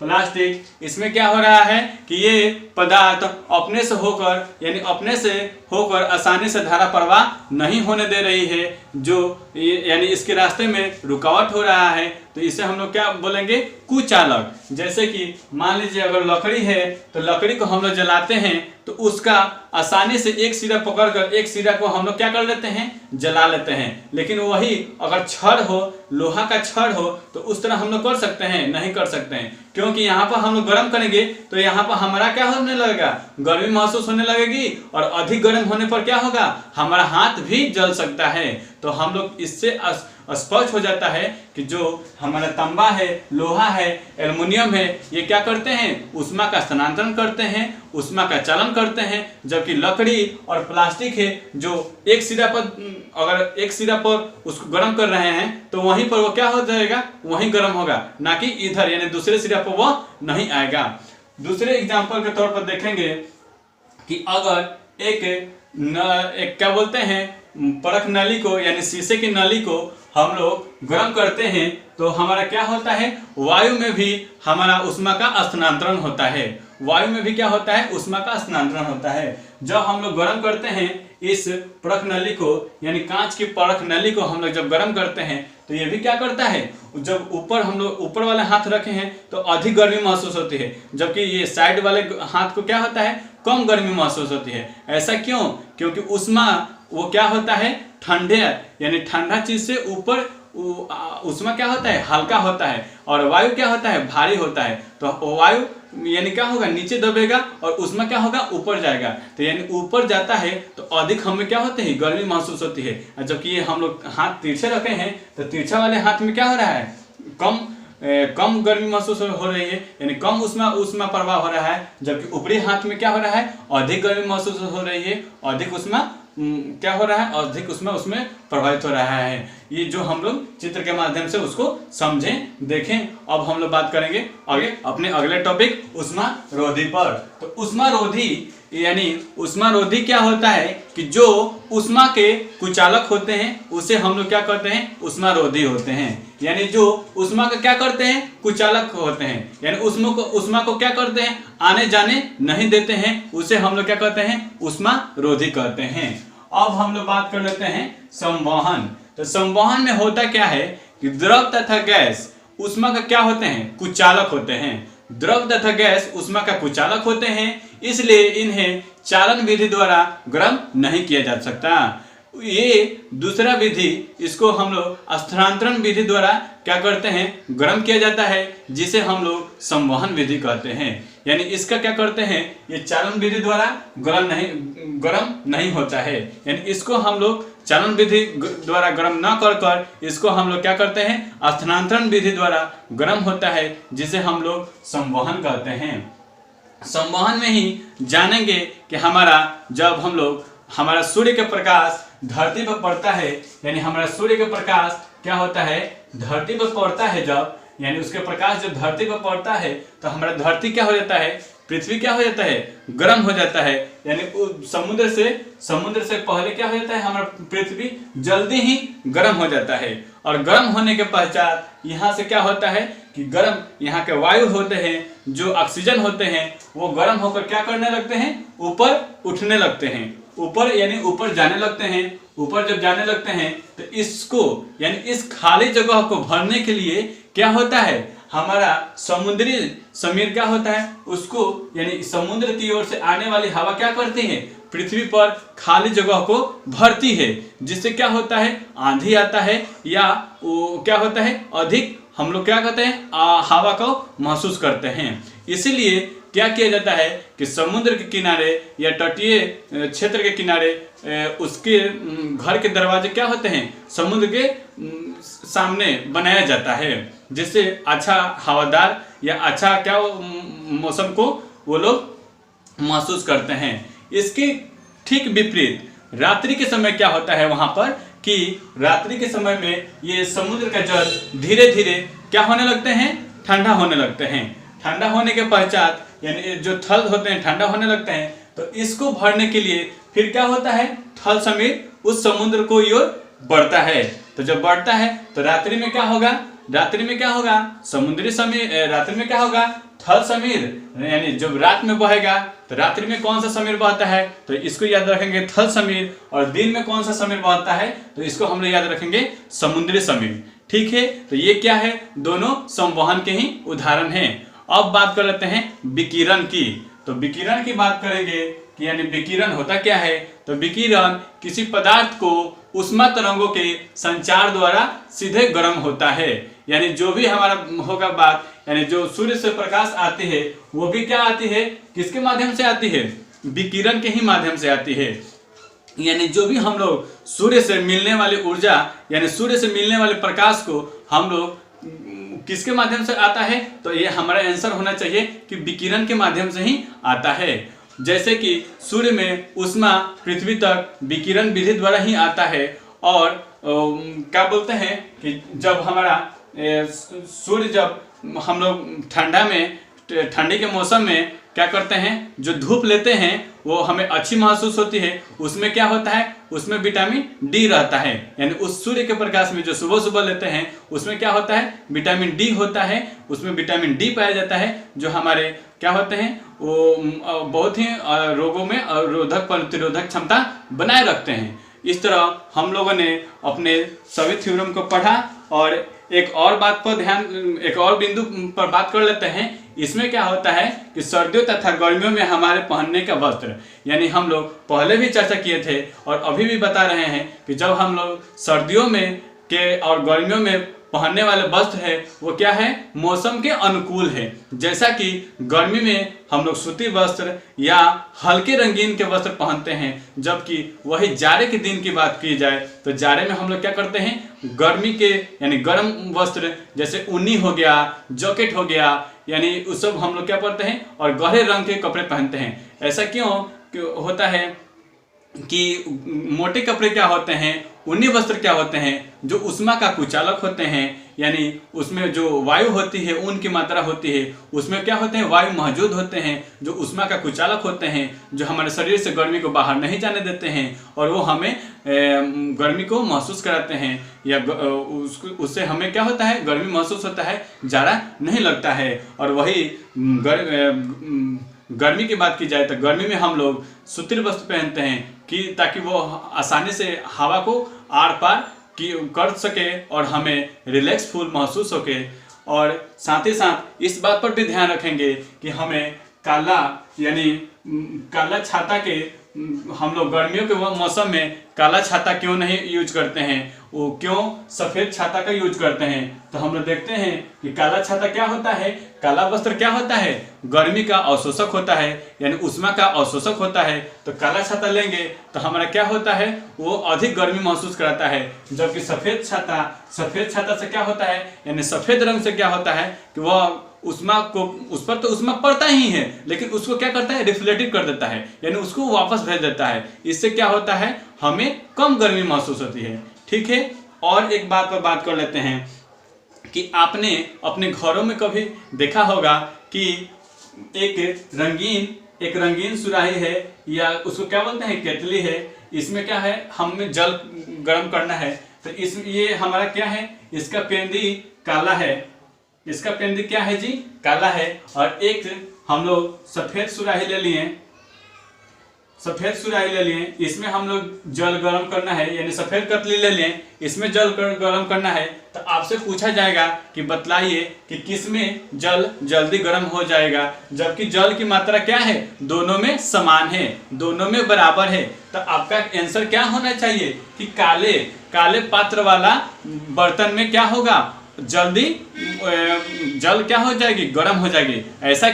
प्लास्टिक, इसमें क्या हो रहा है कि ये पदार्थ अपने से होकर यानी अपने से होकर आसानी से धारा प्रवाह नहीं होने दे रही है, जो यानी इसके रास्ते में रुकावट हो रहा है। तो इसे हम लोग क्या बोलेंगे, कुचालक। जैसे कि मान लीजिए अगर लकड़ी है तो लकड़ी को हम लोग जलाते हैं तो उसका आसानी से एक सिरा पकड़कर एक सिरा को हम लोग क्या कर लेते हैं, जला लेते हैं। लेकिन वही अगर छड़ हो, लोहा का छड़ हो, तो उस तरह हम लोग कर सकते हैं, नहीं कर सकते हैं, क्योंकि यहाँ पर हम लोग गर्म करेंगे तो यहाँ पर हमारा क्या होने लगेगा, गर्मी महसूस होने लगेगी, और अधिक गर्म होने पर क्या होगा, हमारा हाथ भी जल सकता है। तो हम लोग इससे स्पष्ट हो जाता है कि जो हमारा तांबा है, लोहा है, एल्युमिनियम है, ये क्या करते हैं, ऊष्मा का स्थानांतरण करते हैं, ऊष्मा का चालन करते हैं। जबकि लकड़ी और प्लास्टिक है जो एक सिरा पर, अगर एक सिरा पर उसको गर्म कर रहे हैं तो वहीं पर वो क्या हो जाएगा, वहीं गर्म होगा, ना कि इधर यानी दूसरे सिरा पर वो नहीं आएगा। दूसरे एग्जाम्पल के तौर पर देखेंगे कि अगर एक क्या बोलते हैं, परख नली को यानी शीशे की नली को हम लोग गर्म करते हैं तो हमारा क्या होता है, वायु में भी हमारा ऊष्मा का स्थानांतरण होता है। वायु में भी क्या होता है, ऊष्मा का स्थानांतरण होता है। जब हम लोग गर्म करते हैं इस परख नली को यानी कांच की परख नली को हम लोग जब गर्म करते हैं तो ये भी क्या करता है, जब ऊपर हम लोग ऊपर वाले हाथ रखे हैं तो अधिक गर्मी महसूस होती है, जबकि ये साइड वाले हाथ को क्या होता है, कम गर्मी महसूस होती है। ऐसा क्यों, क्योंकि ऊष्मा वो क्या होता है, ठंडे यानी ठंडा चीज से ऊपर ऊष्मा क्या होता है, हल्का होता है, और वायु क्या होता है, भारी होता है। तो वायु यानी क्या होगा, नीचे दबेगा, और ऊष्मा क्या होगा, ऊपर जाएगा। तो यानी ऊपर जाता है तो अधिक हमें क्या होते हैं, गर्मी महसूस होती है। जबकि ये हम लोग हाथ तिरछे रखे हैं तो तिरछा वाले हाथ में क्या हो रहा है, कम गर्मी महसूस हो रही है, यानी कम ऊष्मा प्रवाह हो रहा है। जबकि ऊपरी हाथ में क्या हो रहा है, अधिक गर्मी महसूस हो रही है, अधिक ऊष्मा क्या हो रहा है, अधिक उसमें प्रभावित हो रहा है। ये जो हम लोग चित्र के माध्यम से उसको समझें, देखें। अब हम लोग बात करेंगे आगे अपने अगले टॉपिक ऊष्मारोधी पर। तो ऊष्मारोधी यानी ऊष्मारोधी क्या होता है कि जो ऊष्मा के कुचालक होते हैं उसे हम लोग क्या करते हैं, ऊष्मारोधी होते हैं। यानी जो ऊष्मा का क्या करते हैं, कुचालक होते हैं, यानी ऊष्मा को क्या करते हैं, आने जाने नहीं देते हैं, उसे हम लोग क्या कहते हैं, ऊष्मारोधी कहते हैं। अब हम लोग बात कर लेते हैं संवहन। तो संवहन में होता क्या है कि द्रव तथा गैस ऊष्मा का क्या होते हैं, कुचालक होते हैं। द्रव तथा गैस ऊष्मा का कुचालक होते हैं, इसलिए इन्हें चालन विधि द्वारा गर्म नहीं किया जा सकता। ये दूसरा विधि, इसको हम लोग स्थानांतरण विधि द्वारा क्या करते हैं, गर्म किया जाता है, जिसे हम लोग संवहन विधि कहते हैं। यानी इसका क्या करते हैं, ये चालन विधि द्वारा गर्म नहीं होता है। यानी इसको हम लोग चालन विधि द्वारा गर्म न कर इसको हम लोग क्या करते हैं, स्थानांतरण विधि द्वारा गर्म होता है, जिसे हम लोग संवहन कहते हैं। संवहन में ही जानेंगे कि जब हम लोग हमारा सूर्य के प्रकाश धरती पर पड़ता है, यानी हमारा सूर्य का प्रकाश क्या होता है, धरती पर पड़ता है, जब यानी उसके प्रकाश जब धरती पर पड़ता है तो हमारा धरती क्या हो जाता है, पृथ्वी क्या हो जाता है, गर्म हो जाता है। यानी समुद्र से पहले क्या हो जाता है, हमारा पृथ्वी जल्दी ही गर्म हो जाता है। और गर्म होने के पश्चात यहाँ से क्या होता है कि गर्म यहाँ के वायु होते हैं, जो ऑक्सीजन होते हैं, वो गर्म होकर क्या करने लगते हैं, ऊपर उठने लगते हैं, ऊपर यानी ऊपर जाने लगते हैं। ऊपर जब जाने लगते हैं तो इसको यानी इस खाली जगह को भरने के लिए क्या होता है, हमारा समुद्री समीर क्या होता है, उसको यानी समुद्र की ओर से आने वाली हवा क्या करती है, पृथ्वी पर खाली जगह को भरती है, जिससे क्या होता है, आंधी आता है, या क्या होता है, अधिक हम लोग क्या कहते हैं, हवा को महसूस करते हैं। इसीलिए क्या किया जाता है कि समुद्र के किनारे या तटीय क्षेत्र के किनारे उसके घर के दरवाजे क्या होते हैं, समुद्र के सामने बनाया जाता है, जिससे अच्छा हवादार या अच्छा क्या मौसम को वो लोग महसूस करते हैं। इसके ठीक विपरीत रात्रि के समय क्या होता है वहां पर कि रात्रि के समय में ये समुद्र का जल धीरे धीरे क्या होने लगते हैं, ठंडा होने लगते हैं। ठंडा होने के पश्चात यानी जो थल होते हैं ठंडा होने लगते हैं, तो इसको भरने के लिए फिर क्या होता है, थल समीर उस समुद्र को ओर बढ़ता है। तो जब बढ़ता है तो रात्रि में क्या होगा, रात्रि में क्या होगा, समुद्री समीर, रात्रि में क्या होगा, थल समीर, यानी जब रात में बहेगा तो रात्रि में कौन सा समीर बहता है, तो इसको याद रखेंगे थल समीर, और दिन में कौन सा समीर बहता है, तो इसको हम लोग याद रखेंगे समुद्री समीर। ठीक है, तो ये क्या है, दोनों संवहन के ही उदाहरण हैं। अब बात कर लेते हैं विकिरण की। तो विकिरण की बात करेंगे कि यानी विकिरण होता क्या है, तो विकिरण किसी पदार्थ को उष्मा तरंगों के संचार द्वारा सीधे गर्म होता है। यानी जो भी हमारा होगा बात, यानी जो सूर्य से प्रकाश आती है वो भी क्या आती है, किसके माध्यम से आती है, विकिरण के ही माध्यम से आती है। यानी जो भी हम लोग सूर्य से मिलने वाली ऊर्जा, यानी सूर्य से मिलने वाले प्रकाश को हम लोग किसके माध्यम से आता है, तो ये हमारा आंसर होना चाहिए कि विकिरण के माध्यम से ही आता है। जैसे कि सूर्य में ऊष्मा पृथ्वी तक विकिरण विधि द्वारा ही आता है। और क्या बोलते हैं कि जब हमारा सूर्य, जब हम लोग ठंडी के मौसम में क्या करते हैं, जो धूप लेते हैं वो हमें अच्छी महसूस होती है, उसमें क्या होता है, उसमें विटामिन डी रहता है। यानी उस सूर्य के प्रकाश में जो सुबह सुबह लेते हैं उसमें क्या होता है, विटामिन डी होता है, उसमें विटामिन डी पाया जाता है, जो हमारे क्या होते हैं, वो बहुत ही रोगों में रोधक प्रतिरोधक क्षमता बनाए रखते हैं। इस तरह हम लोगों ने अपने सभी थ्योरम को पढ़ा। और एक और बात पर एक और बिंदु पर बात कर लेते हैं। इसमें क्या होता है कि सर्दियों तथा गर्मियों में हमारे पहनने का वस्त्र, यानी हम लोग पहले भी चर्चा किए थे और अभी भी बता रहे हैं कि जब हम लोग सर्दियों में के और गर्मियों में पहनने वाले वस्त्र है वो क्या है, मौसम के अनुकूल है। जैसा कि गर्मी में हम लोग सूती वस्त्र या हल्के रंगीन के वस्त्र पहनते हैं, जबकि वही जाड़े के दिन की बात की जाए तो जाड़े में हम लोग क्या करते हैं, गर्मी के यानी गर्म वस्त्र जैसे ऊनी हो गया, जैकेट हो गया, यानी उस सब हम लोग क्या पहनते हैं और गहरे रंग के कपड़े पहनते हैं। ऐसा क्यों होता है कि मोटे कपड़े क्या होते हैं, ऊनी वस्त्र क्या होते हैं, जो ऊष्मा का कुचालक होते हैं, यानी उसमें जो वायु होती है, ऊन की मात्रा होती है, उसमें क्या होते हैं, वायु मौजूद होते हैं, जो ऊष्मा का कुचालक होते हैं, जो हमारे शरीर से गर्मी को बाहर नहीं जाने देते हैं और वो हमें गर्मी को महसूस कराते हैं, या उससे हमें क्या होता है, गर्मी महसूस होता है, जाड़ा नहीं लगता है। और वही गर्मी की बात की जाए तो गर्मी में हम लोग सूती वस्त्र पहनते हैं कि ताकि वो आसानी से हवा को आर पार कर सके और हमें रिलैक्स फुल महसूस होके। और साथ ही साथ इस बात पर भी ध्यान रखेंगे कि हमें काला यानी काला छाता के, हम लोग गर्मियों के मौसम में काला छाता क्यों नहीं यूज करते हैं, वो क्यों सफ़ेद छाता का यूज करते हैं। तो हम लोग देखते हैं कि काला छाता क्या होता है, काला वस्त्र क्या होता है, गर्मी का अवशोषक होता है, यानी ऊष्मा का अवशोषक होता है। तो काला छाता लेंगे तो हमारा क्या होता है, वो अधिक गर्मी महसूस कराता है। जबकि सफ़ेद छाता से क्या होता है, यानी सफ़ेद रंग से क्या होता है कि वह ऊष्मा को, उस पर तो ऊष्मा पड़ता ही है लेकिन उसको क्या करता है, रिफ्लेक्टेड कर देता है, यानी उसको वापस भेज देता है। इससे क्या होता है, हमें कम गर्मी महसूस होती है। ठीक है, और एक बात पर बात कर लेते हैं कि आपने अपने घरों में कभी देखा होगा कि एक रंगीन सुराही है, या उसको क्या बोलते हैं, केतली है। इसमें क्या है, हमें जल गर्म करना है तो ये हमारा क्या है, इसका पेंदी काला है, इसका पेंदी क्या है जी, काला है। और एक हम लोग सफ़ेद सुराही ले लिए, इसमें हम लोग जल गर्म करना है, यानी सफ़ेद कतली ले लें, इसमें जल गर्म करना है। तो आपसे पूछा जाएगा कि बतलाइए कि किस में जल जल्दी गर्म हो जाएगा, जबकि जल की मात्रा क्या है, दोनों में समान है, दोनों में बराबर है। तो आपका आंसर क्या होना चाहिए कि काले पात्र वाला बर्तन में क्या होगा, जल्दी जल क्या हो जाएगी, गर्म हो जाएगी। ऐसा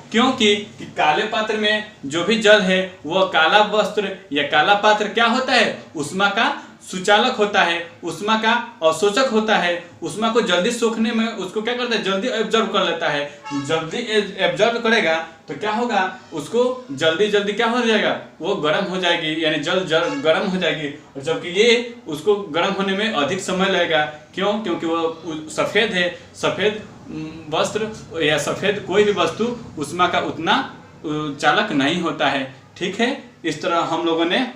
क्योंकि काले पात्र में जो भी जल है वो काला वस्त्र या काला पात्र क्या होता है, ऊष्मा का सुचालक होता है, ऊष्मा का अवशोषक होता है। ऊष्मा को जल्दी सोखने में उसको क्या करता है, जल्दी एब्जॉर्ब कर लेता है। जल्दी एब्जॉर्ब करेगा तो क्या होगा, उसको जल्दी क्या हो जाएगा, वो गर्म हो जाएगी, यानी जल गर्म हो जाएगी। और जबकि ये उसको गर्म होने में अधिक समय लगेगा। क्योंकि वो सफ़ेद है, सफ़ेद वस्त्र या सफ़ेद कोई भी वस्तु ऊष्मा का उतना चालक नहीं होता है। ठीक है, इस तरह हम लोगों ने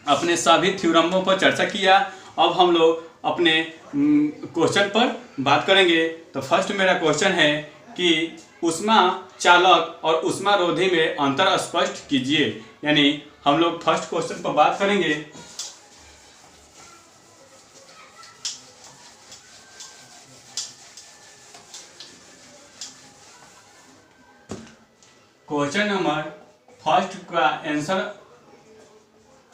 अपने सभी थ्योरमों पर चर्चा किया। अब हम लोग अपने क्वेश्चन पर बात करेंगे। तो फर्स्ट मेरा क्वेश्चन है कि ऊष्मा चालक और ऊष्मा रोधी में अंतर स्पष्ट कीजिए। यानी हम लोग फर्स्ट क्वेश्चन पर बात करेंगे। क्वेश्चन नंबर फर्स्ट का आंसर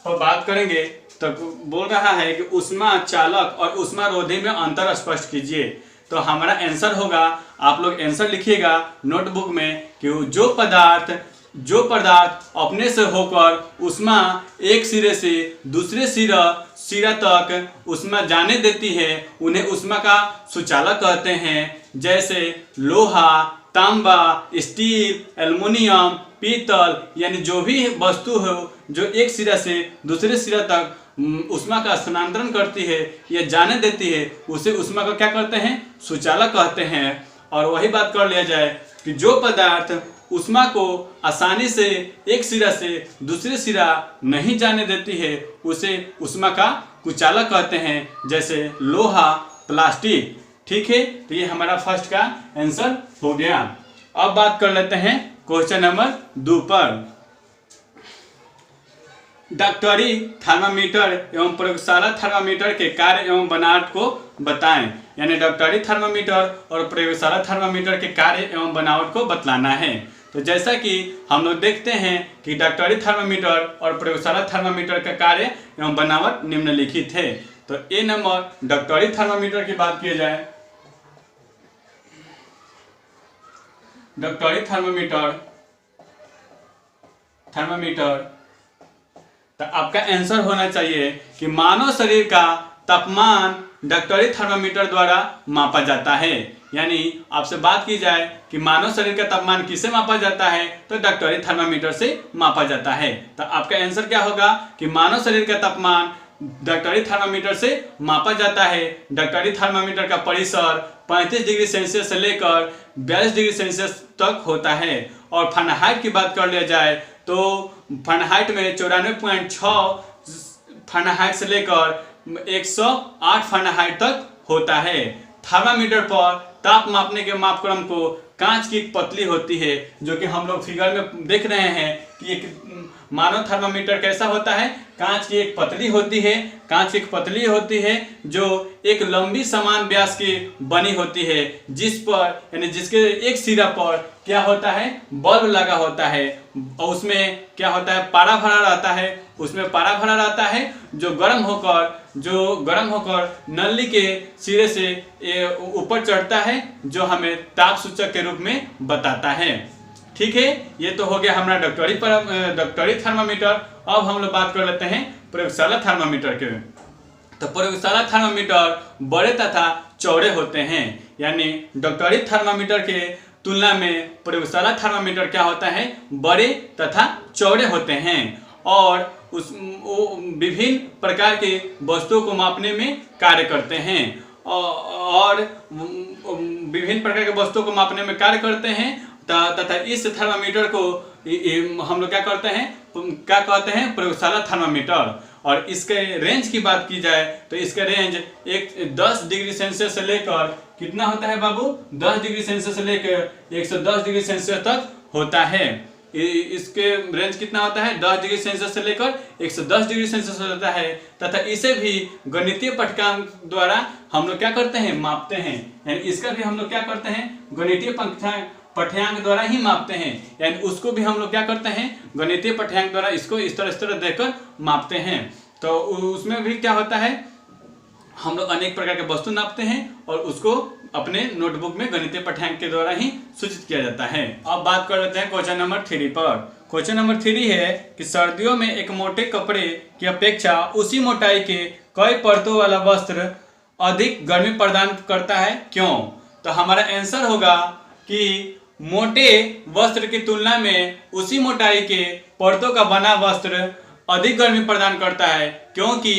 पर बात करेंगे तो बोल रहा है कि ऊष्मा चालक और ऊष्मा रोधी में अंतर स्पष्ट कीजिए। तो हमारा आंसर होगा, आप लोग आंसर लिखिएगा नोटबुक में कि जो पदार्थ अपने से होकर ऊष्मा एक सिरे से दूसरे सिरा तक ऊष्मा जाने देती है उन्हें ऊष्मा का सुचालक कहते हैं। जैसे लोहा, तांबा, स्टील, एल्युमिनियम, पीतल, यानी जो भी वस्तु हो जो एक सिरा से दूसरे सिरा तक ऊष्मा का स्थानांतरण करती है या जाने देती है उसे ऊष्मा का क्या कहते हैं, सुचालक कहते हैं। और वही बात कर लिया जाए कि जो पदार्थ ऊष्मा को आसानी से एक सिरा से दूसरे सिरा नहीं जाने देती है उसे ऊष्मा का कुचालक कहते हैं, जैसे लोहा, प्लास्टिक। ठीक है, तो ये हमारा फर्स्ट का आंसर हो गया। अब बात कर लेते हैं क्वेश्चन नंबर 2 पर। डॉक्टरी थर्मामीटर एवं प्रयोगशाला थर्मामीटर के कार्य एवं बनावट को बताएं। यानी डॉक्टरी थर्मामीटर और प्रयोगशाला थर्मामीटर के कार्य एवं बनावट को बतलाना है। तो जैसा कि हम लोग देखते हैं कि डॉक्टरी थर्मामीटर और प्रयोगशाला थर्मामीटर का कार्य एवं बनावट निम्नलिखित है। तो ए नंबर डॉक्टरी थर्मामीटर की बात की जाए, डॉक्टरी थर्मामीटर तो आपका आंसर होना चाहिए कि मानव शरीर का तापमान डॉक्टरी थर्मामीटर द्वारा मापा जाता है। यानी आपसे बात की जाए कि मानव शरीर का तापमान किससे मापा जाता है, तो डॉक्टरी थर्मामीटर से मापा जाता है। तो आपका आंसर क्या होगा कि मानव शरीर का तापमान डॉक्टरी थर्मामीटर से मापा जाता है। डॉक्टरी थर्मामीटर का परिसर 35 डिग्री सेल्सियस से लेकर 42 डिग्री सेल्सियस तक होता है। और फ़ारेनहाइट की बात कर लिया जाए तो फ़ारेनहाइट में 94.6 फ़ारेनहाइट से लेकर 108 फ़ारेनहाइट तक होता है। थर्मामीटर पर ताप मापने के मापक्रम को कांच की एक पतली होती है, जो कि हम लोग फिगर में देख रहे हैं कि एक मानव थर्मामीटर कैसा होता है, कांच की एक पतली होती है। कांच की एक पतली होती है जो एक लंबी समान व्यास की बनी होती है, जिस पर यानी जिसके एक सिरा पर क्या होता है, बल्ब लगा होता है और उसमें क्या होता है, पारा भरा रहता है। उसमें पारा भरा रहता है जो गर्म होकर नली के सिरे से ऊपर चढ़ता है, जो हमें ताप सूचक के रूप में बताता है। ठीक है, ये तो हो गया हमारा डॉक्टरी थर्मामीटर। अब हम लोग बात कर लेते हैं प्रयोगशाला थर्मामीटर के। तो प्रयोगशाला थर्मामीटर बड़े तथा चौड़े होते हैं। यानी डॉक्टरी थर्मामीटर के तुलना में प्रयोगशाला थर्मामीटर क्या होता है, बड़े तथा चौड़े होते हैं और विभिन्न प्रकार के वस्तुओं को मापने में कार्य करते हैं और विभिन्न प्रकार के वस्तुओं को मापने में कार्य करते हैं। तथा इस थर्मामीटर को हम लोग क्या कहते हैं, प्रयोगशाला थर्मामीटर। और इसके रेंज की बात की जाए तो इसका रेंज 10 डिग्री सेल्सियस से लेकर कितना होता है बाबू, 10 डिग्री सेल्सियस से लेकर 110 डिग्री सेल्सियस तक होता है। इसके रेंज कितना होता है, 10 डिग्री सेल्सियस से लेकर 110 डिग्री सेल्सियस होता है। तथा इसे भी गणितीय पाठ्यांक द्वारा हम लोग क्या करते हैं, मापते हैं। यानी इसका भी हम लोग क्या करते हैं, गणितीय पाठ्यांक द्वारा ही मापते हैं। यानी उसको भी हम लोग क्या करते हैं, गणितीय पाठ्यांक द्वारा इसको इस तरह देकर मापते हैं। तो उसमें भी क्या होता है, हम लोग अनेक प्रकार के वस्तु नापते हैं और उसको अपने नोटबुक में गणितीय पाठ्यांक के द्वारा ही सूचित किया जाता है। अब बात कर लेते हैं क्वेश्चन नंबर 3 पर। क्वेश्चन नंबर 3 है कि सर्दियों में एक मोटे कपड़े की अपेक्षा उसी मोटाई के कई परतों वाला वस्त्र अधिक गर्मी प्रदान करता है, क्यों? तो हमारा आंसर होगा कि मोटे वस्त्र की तुलना में उसी मोटाई के परतों का बना वस्त्र अधिक गर्मी प्रदान करता है, क्योंकि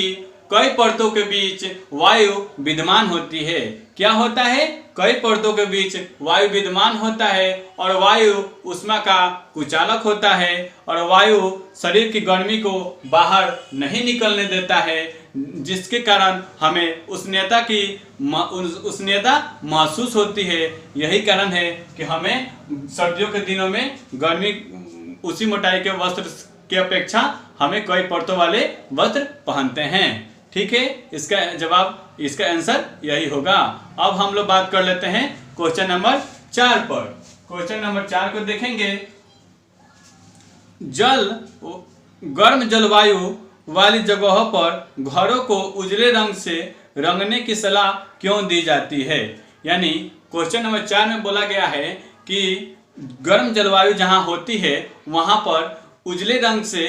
कई परतों के बीच वायु विद्यमान होती है। क्या होता है? कई परतों के बीच वायु विद्यमान होता है और वायु ऊष्मा का कुचालक होता है और वायु शरीर की गर्मी को बाहर नहीं निकलने देता है, जिसके कारण हमें उष्णता महसूस होती है। यही कारण है कि हमें सर्दियों के दिनों में गर्मी उसी मोटाई के वस्त्र की अपेक्षा हमें कई परतों वाले वस्त्र पहनते हैं। ठीक है, इसका आंसर यही होगा। अब हम लोग बात कर लेते हैं क्वेश्चन नंबर 4 पर। क्वेश्चन नंबर 4 को देखेंगे। गर्म जलवायु वाली जगहों पर घरों को उजले रंग से रंगने की सलाह क्यों दी जाती है? यानी क्वेश्चन नंबर 4 में बोला गया है कि गर्म जलवायु जहां होती है वहां पर उजले रंग से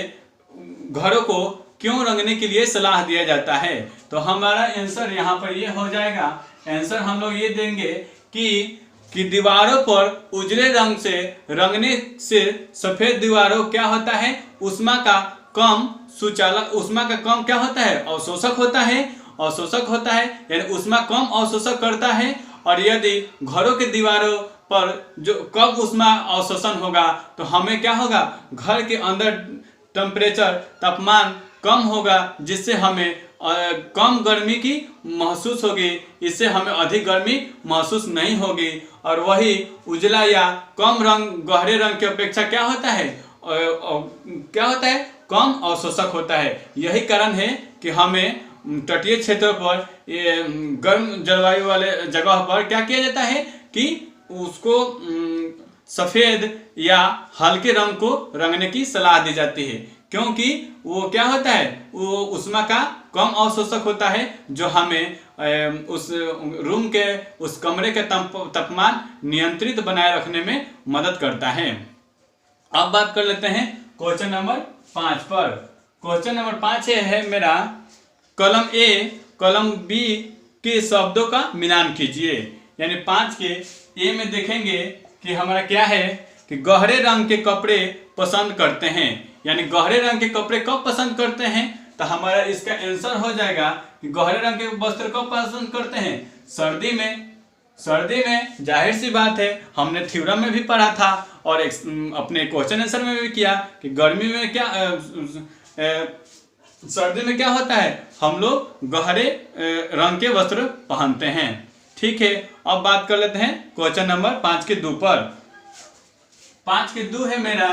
घरों को क्यों रंगने के लिए सलाह दिया जाता है। तो हमारा आंसर यहाँ पर ये हो जाएगा। आंसर हम लोग ये देंगे कि दीवारों पर उजले रंग से रंगने से सफेद दीवारों क्या होता है? ऊष्मा का कम क्या होता है? अवशोषक होता है, यानी ऊष्मा कम अवशोषक करता है। और यदि घरों के दीवारों पर जो कम ऊष्मा अवशोषण होगा तो हमें क्या होगा? घर के अंदर तापमान कम होगा, जिससे हमें कम गर्मी की महसूस होगी, इससे हमें अधिक गर्मी महसूस नहीं होगी। और वही उजला या कम रंग गहरे रंग की अपेक्षा क्या होता है? कम अवशोषक होता है। यही कारण है कि हमें तटीय क्षेत्रों पर गर्म जलवायु वाले जगह पर क्या किया जाता है कि उसको सफेद या हल्के रंग को रंगने की सलाह दी जाती है, क्योंकि वो क्या होता है? वो ऊष्मा का कम अवशोषक होता है, जो हमें उस रूम के उस कमरे के तापमान नियंत्रित बनाए रखने में मदद करता है। अब बात कर लेते हैं क्वेश्चन नंबर 5 पर। क्वेश्चन नंबर 5 है मेरा, कॉलम ए कॉलम बी के शब्दों का मिलान कीजिए। यानी 5 के ए में देखेंगे कि हमारा क्या है कि गहरे रंग के कपड़े पसंद करते हैं। यानी गहरे रंग के कपड़े कब पसंद करते हैं? तो हमारा इसका आंसर हो जाएगा कि गहरे रंग के वस्त्र कब पसंद करते हैं? सर्दी में जाहिर सी बात है, हमने थ्योरम में भी पढ़ा था और अपने क्वेश्चन आंसर में भी किया कि गर्मी में सर्दी में क्या होता है? हम लोग गहरे रंग के वस्त्र पहनते हैं। ठीक है, अब बात कर लेते हैं क्वेश्चन नंबर 5 के 2 पर। 5 के 2 है मेरा।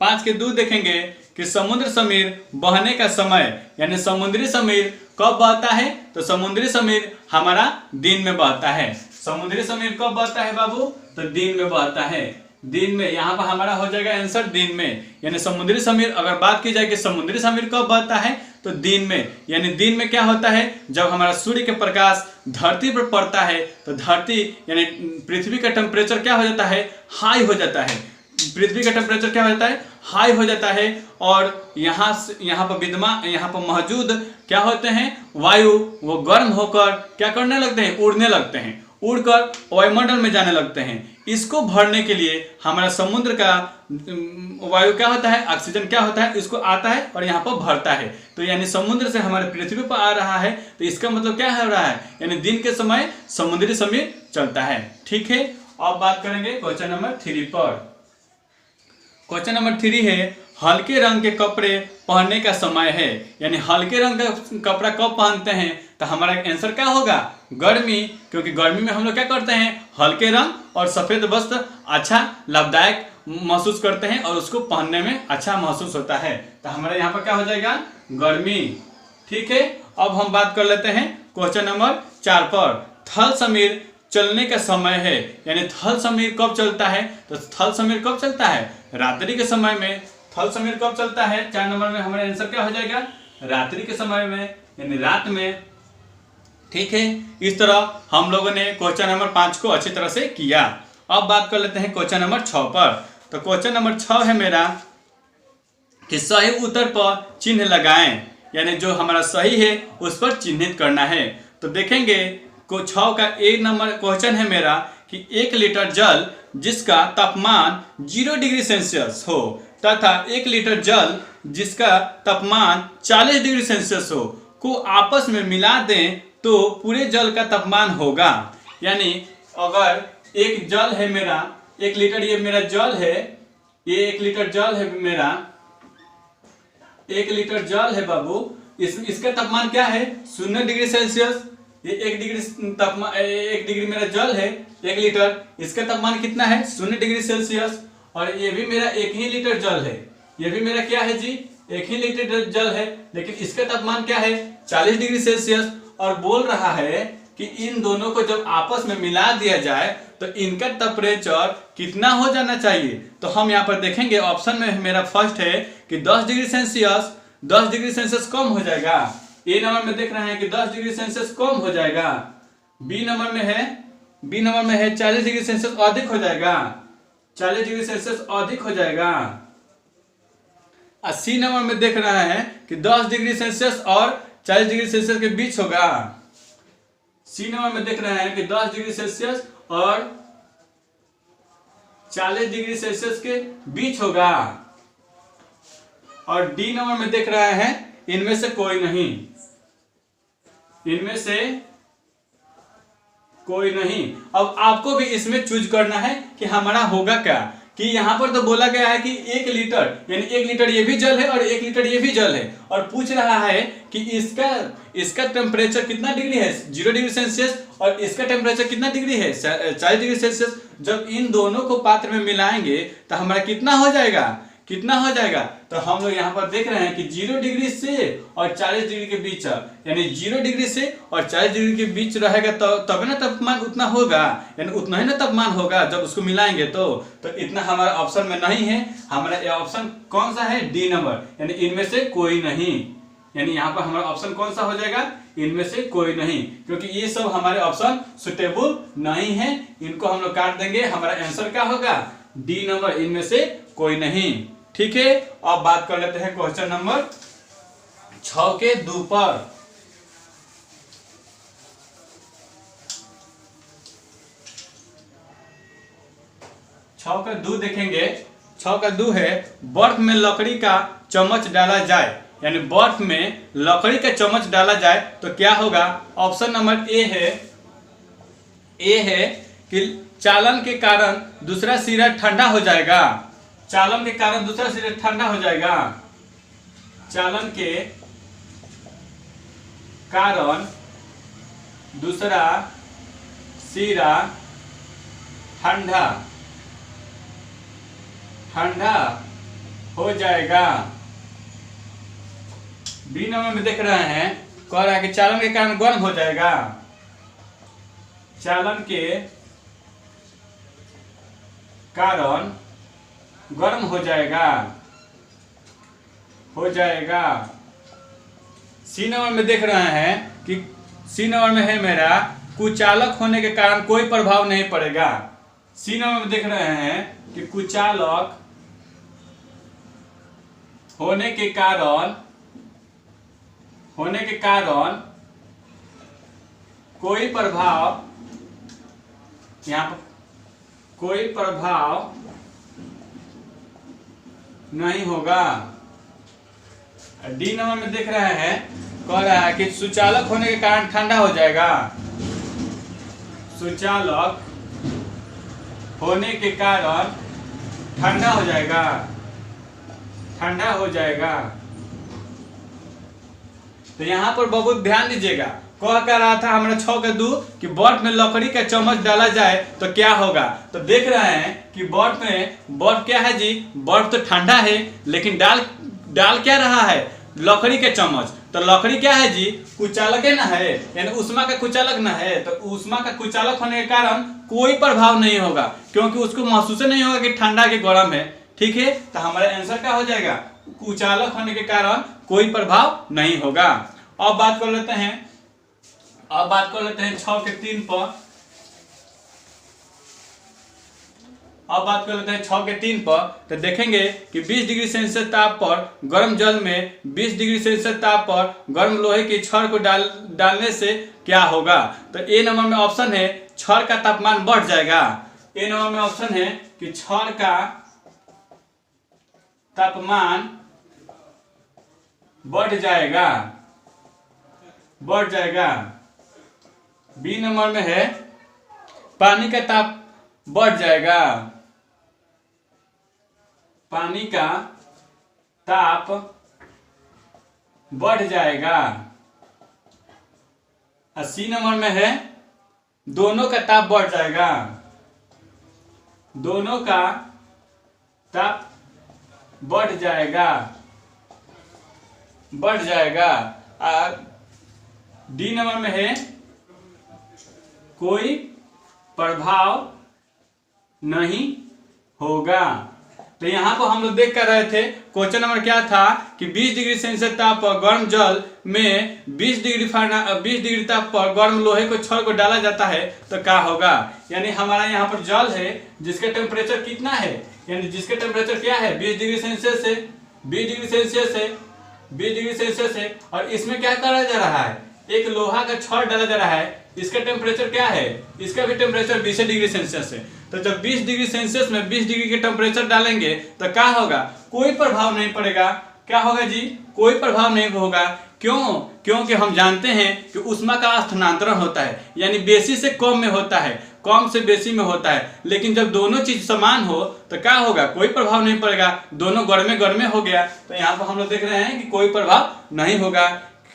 5 के 2 देखेंगे कि समुद्र समीर बहने का समय, यानी समुद्री समीर कब बहता है? तो समुद्री समीर हमारा दिन में बहता है। समुद्री समीर कब बहता है बाबू? तो दिन में बहता है। दिन में, यहाँ पर हमारा हो जाएगा आंसर दिन में। यानी समुद्री समीर, अगर बात की जाए कि समुद्री समीर कब बहता है, तो दिन में। यानी दिन में क्या होता है? जब हमारा सूर्य के प्रकाश धरती पर पड़ता है तो धरती यानी पृथ्वी का टेम्परेचर क्या हो जाता है? हाई हो जाता है। पृथ्वी का टेम्परेचर क्या हो जाता है? हाई हो जाता है। और यहाँ पर मौजूद क्या होते हैं? वायु, वो गर्म होकर क्या करने लगते हैं? उड़ने लगते हैं, उड़कर वायुमंडल में जाने लगते हैं। इसको भरने के लिए हमारा समुद्र का वायु क्या होता है? ऑक्सीजन क्या होता है? इसको आता है और यहाँ पर भरता है। तो यानी समुद्र से हमारे पृथ्वी पर आ रहा है, तो इसका मतलब क्या हो रहा है? यानी दिन के समय समुद्री समीर चलता है। ठीक है, अब बात करेंगे क्वेश्चन नंबर 3 पर। क्वेश्चन नंबर 3 है, हल्के रंग के कपड़े पहनने का समय है। यानी हल्के रंग का कपड़ा कब पहनते हैं? तो हमारा आंसर क्या होगा? गर्मी, क्योंकि गर्मी में हम लोग क्या करते हैं? हल्के रंग और सफेद वस्त्र अच्छा लाभदायक महसूस करते हैं और उसको पहनने में अच्छा महसूस होता है। तो हमारा यहाँ पर क्या हो जाएगा? गर्मी। ठीक है, अब हम बात कर लेते हैं क्वेश्चन नंबर 4 पर। थल समीर चलने का समय है। यानी थल समीर कब चलता है? तो थल समीर कब चलता है? रात्रि के समय में। थल समीर कब चलता है? 4 नंबर में हमारा आंसर क्या हो जाएगा? रात्रि के समय में, यानी रात में। ठीक है, इस तरह हम लोगों ने क्वेश्चन नंबर 5 को अच्छी तरह से किया। अब बात कर लेते हैं क्वेश्चन नंबर 6 पर। तो क्वेश्चन नंबर 6 है मेरा कि सही उत्तर पर चिन्ह लगाएं। यानी जो हमारा सही है उस पर चिन्हित करना है। तो देखेंगे 6 का 1 नंबर क्वेश्चन है मेरा कि 1 लीटर जल जिसका तापमान 0 डिग्री सेल्सियस हो तथा 1 लीटर जल जिसका तापमान 40 डिग्री सेल्सियस हो, को आपस में मिला दें तो पूरे जल का तापमान होगा। यानी अगर एक जल है मेरा, 1 लीटर ये मेरा जल है, ये 1 लीटर जल है मेरा, 1 लीटर जल है बाबू, इसका तापमान क्या है 0 डिग्री सेल्सियस। ये 1 डिग्री तापमान, 1 डिग्री मेरा जल है 1 लीटर, इसका तापमान कितना है 0 डिग्री सेल्सियस। और ये भी मेरा 1 ही लीटर जल है, ये भी मेरा क्या है जी 1 ही लीटर जल है, लेकिन इसका तापमान क्या है 40 डिग्री सेल्सियस। और बोल रहा है कि इन दोनों को जब आपस में मिला दिया जाए तो इनका टेम्परेचर कितना हो जाना चाहिए। तो हम यहाँ पर देखेंगे ऑप्शन में मेरा फर्स्ट है कि 10 डिग्री सेल्सियस, 10 डिग्री सेल्सियस कम हो जाएगा। ए नंबर में देख रहे हैं कि 10 डिग्री सेल्सियस कम हो जाएगा। बी नंबर में है 40 डिग्री सेल्सियस अधिक हो जाएगा, 40 डिग्री सेल्सियस अधिक हो जाएगा। और सी नंबर में देख रहे हैं कि 10 डिग्री सेल्सियस और 40 डिग्री सेल्सियस के बीच होगा। सी नंबर में देख रहे हैं कि 10 डिग्री सेल्सियस और 40 डिग्री सेल्सियस के बीच होगा। और डी नंबर में देख रहे हैं इनमें से कोई नहीं, इनमें से कोई नहीं। अब आपको भी इसमें चूज करना है कि हमारा होगा क्या। कि यहाँ पर तो बोला गया है कि 1 लीटर, यानी 1 लीटर ये भी जल है और 1 लीटर ये भी जल है, और पूछ रहा है कि इसका टेम्परेचर कितना डिग्री है 0 डिग्री सेल्सियस, और इसका टेम्परेचर कितना डिग्री है 40 डिग्री सेल्सियस। जब इन दोनों को पात्र में मिलाएंगे तो हमारा कितना हो जाएगा, कितना हो जाएगा। तो हम लोग यहाँ पर देख रहे हैं कि 0 डिग्री से और 40 डिग्री के बीच, यानी 0 डिग्री से और 40 डिग्री के बीच रहेगा तो तब ना तापमान उतना होगा, यानी उतना ही ना तापमान होगा जब उसको मिलाएंगे। तो इतना हमारा ऑप्शन में नहीं है। हमारा ये ऑप्शन कौन सा है डी नंबर, यानी इनमें से कोई नहीं। यानी यहाँ पर हमारा ऑप्शन कौन सा हो जाएगा, इनमें से कोई नहीं, क्योंकि ये सब हमारे ऑप्शन सुटेबल नहीं है। इनको हम लोग काट देंगे। हमारा आंसर क्या होगा डी नंबर, इनमें से कोई नहीं। ठीक है, अब बात कर लेते हैं क्वेश्चन नंबर 6 के 2 पर। का 2 देखेंगे। 6 का 2 है बर्फ में लकड़ी का चम्मच डाला जाए, यानी बर्फ में लकड़ी का चम्मच डाला जाए तो क्या होगा। ऑप्शन नंबर ए है कि चालन के कारण दूसरा सिरा ठंडा हो जाएगा, चालन के कारण दूसरा सिरा ठंडा हो जाएगा, चालन के कारण दूसरा सिरा ठंडा हो जाएगा। बी नंबर में देख रहे हैं, कह रहा है कि चालन के कारण गर्म हो जाएगा, चालन के कारण गर्म हो जाएगा। सी नंबर में देख रहे हैं कि सी नंबर में है मेरा कुचालक होने के कारण कोई प्रभाव नहीं पड़ेगा। सी नंबर में देख रहे हैं कि कुचालक होने के कारण कोई प्रभाव, यहाँ पर कोई प्रभाव नहीं होगा। डी नंबर में देख रहे हैं, कह रहा है कि सुचालक होने के कारण ठंडा हो जाएगा, सुचालक होने के कारण ठंडा हो जाएगा। तो यहाँ पर बहुत ध्यान दीजिएगा। कह रहा था हमारा 6 का 2 कि बर्फ में लकड़ी का चम्मच डाला जाए तो क्या होगा। तो देख रहे हैं कि बर्फ क्या है जी, बर्फ तो ठंडा है, लेकिन डाल क्या रहा है लकड़ी के चम्मच। तो लकड़ी क्या है जी कुचालक है ना है, यानी उष्मा का कुचालक ना है। तो उष्मा का कुचालक होने के कारण कोई प्रभाव नहीं होगा, क्योंकि उसको महसूस नहीं होगा कि ठंडा के गर्म है। ठीक है, तो हमारा आंसर क्या हो जाएगा, कुचालक होने के कारण कोई प्रभाव नहीं होगा। अब बात कर लेते हैं 6 के 3 पर। अब बात कर लेते हैं 6 के 3 पर। तो देखेंगे कि 20 डिग्री सेल्सियस ताप पर गर्म जल में 20 डिग्री सेल्सियस ताप पर गर्म लोहे की छड़ को डालने से क्या होगा। तो ए नंबर में ऑप्शन है छड़ का तापमान बढ़ जाएगा। ए नंबर में ऑप्शन है कि छड़ का तापमान बढ़ जाएगा। बढ़ जाएगा। बी नंबर में है पानी का ताप बढ़ जाएगा, पानी का ताप बढ़ जाएगा। और सी नंबर में है दोनों का ताप बढ़ जाएगा, दोनों का ताप बढ़ जाएगा, बढ़ जाएगा। और डी नंबर में है कोई प्रभाव नहीं होगा। तो यहाँ पर हम लोग देख कर रहे थे क्वेश्चन नंबर क्या था कि 20 डिग्री सेल्सियस ताप पर गर्म जल में 20 डिग्री ताप पर गर्म लोहे को छड़ को डाला जाता है तो क्या होगा। यानी हमारा यहाँ पर जल है जिसका टेम्परेचर कितना है, यानी जिसका टेम्परेचर क्या है 20 डिग्री सेल्सियस है, 20 डिग्री सेल्सियस है, 20 डिग्री सेल्सियस है। और इसमें क्या करा जा रहा है, एक लोहा का छड़ डाला जा रहा है, इसका टेम्परेचर क्या है, इसका भी टेम्परेचर 20 डिग्री सेल्सियस है। तो जब 20 डिग्री सेल्सियस में 20 डिग्री के टेम्परेचर डालेंगे तो क्या होगा, कोई प्रभाव नहीं पड़ेगा। क्या होगा जी, कोई प्रभाव नहीं होगा। क्यों? क्योंकि हम जानते हैं कि ऊष्मा का स्थानांतरण होता है, यानी बेसी से कम में होता है, कम से बेसी में होता है। लेकिन जब दोनों चीज समान हो तो क्या होगा, कोई प्रभाव नहीं पड़ेगा, दोनों गर्मे गर्मे हो गया। तो यहाँ पर हम लोग देख रहे हैं कि कोई प्रभाव नहीं होगा।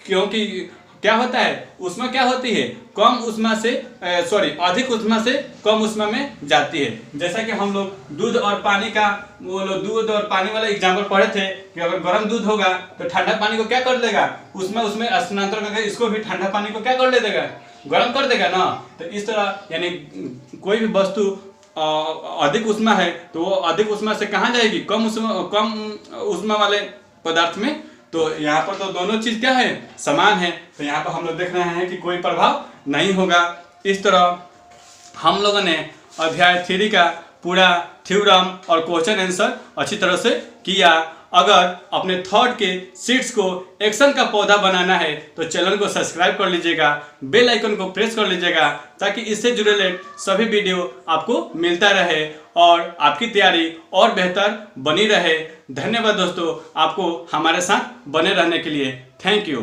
क्योंकि क्या होता है, ऊष्मा क्या होती है, कम ऊष्मा से अधिक ऊष्मा से कम ऊष्मा में जाती है। जैसा कि हम लोग दूध और पानी का दूध और पानी वाला एग्जाम्पल पढ़े थे कि अगर गर्म दूध होगा तो ठंडा पानी को क्या कर देगा, ऊष्मा उसमें स्थानांतरण करके इसको भी ठंडा पानी को क्या कर देगा, गर्म कर देगा ना। तो इस तरह यानी कोई भी वस्तु अधिक ऊष्मा है तो वो अधिक ऊष्मा से कहाँ जाएगी, कम ऊष्मा वाले पदार्थ में। तो यहाँ पर तो दोनों चीज क्या है, समान है। तो यहाँ पर हम लोग देख रहे हैं कि कोई प्रभाव नहीं होगा। इस तरह हम लोगों ने अध्याय 3 का पूरा थ्योरम और क्वेश्चन आंसर अच्छी तरह से किया। अगर अपने थॉट के सीड्स को एक्शन का पौधा बनाना है तो चैनल को सब्सक्राइब कर लीजिएगा, बेल आइकन को प्रेस कर लीजिएगा ताकि इससे जुड़े रिलेटेड सभी वीडियो आपको मिलता रहे और आपकी तैयारी और बेहतर बनी रहे। धन्यवाद दोस्तों, आपको हमारे साथ बने रहने के लिए। Thank you.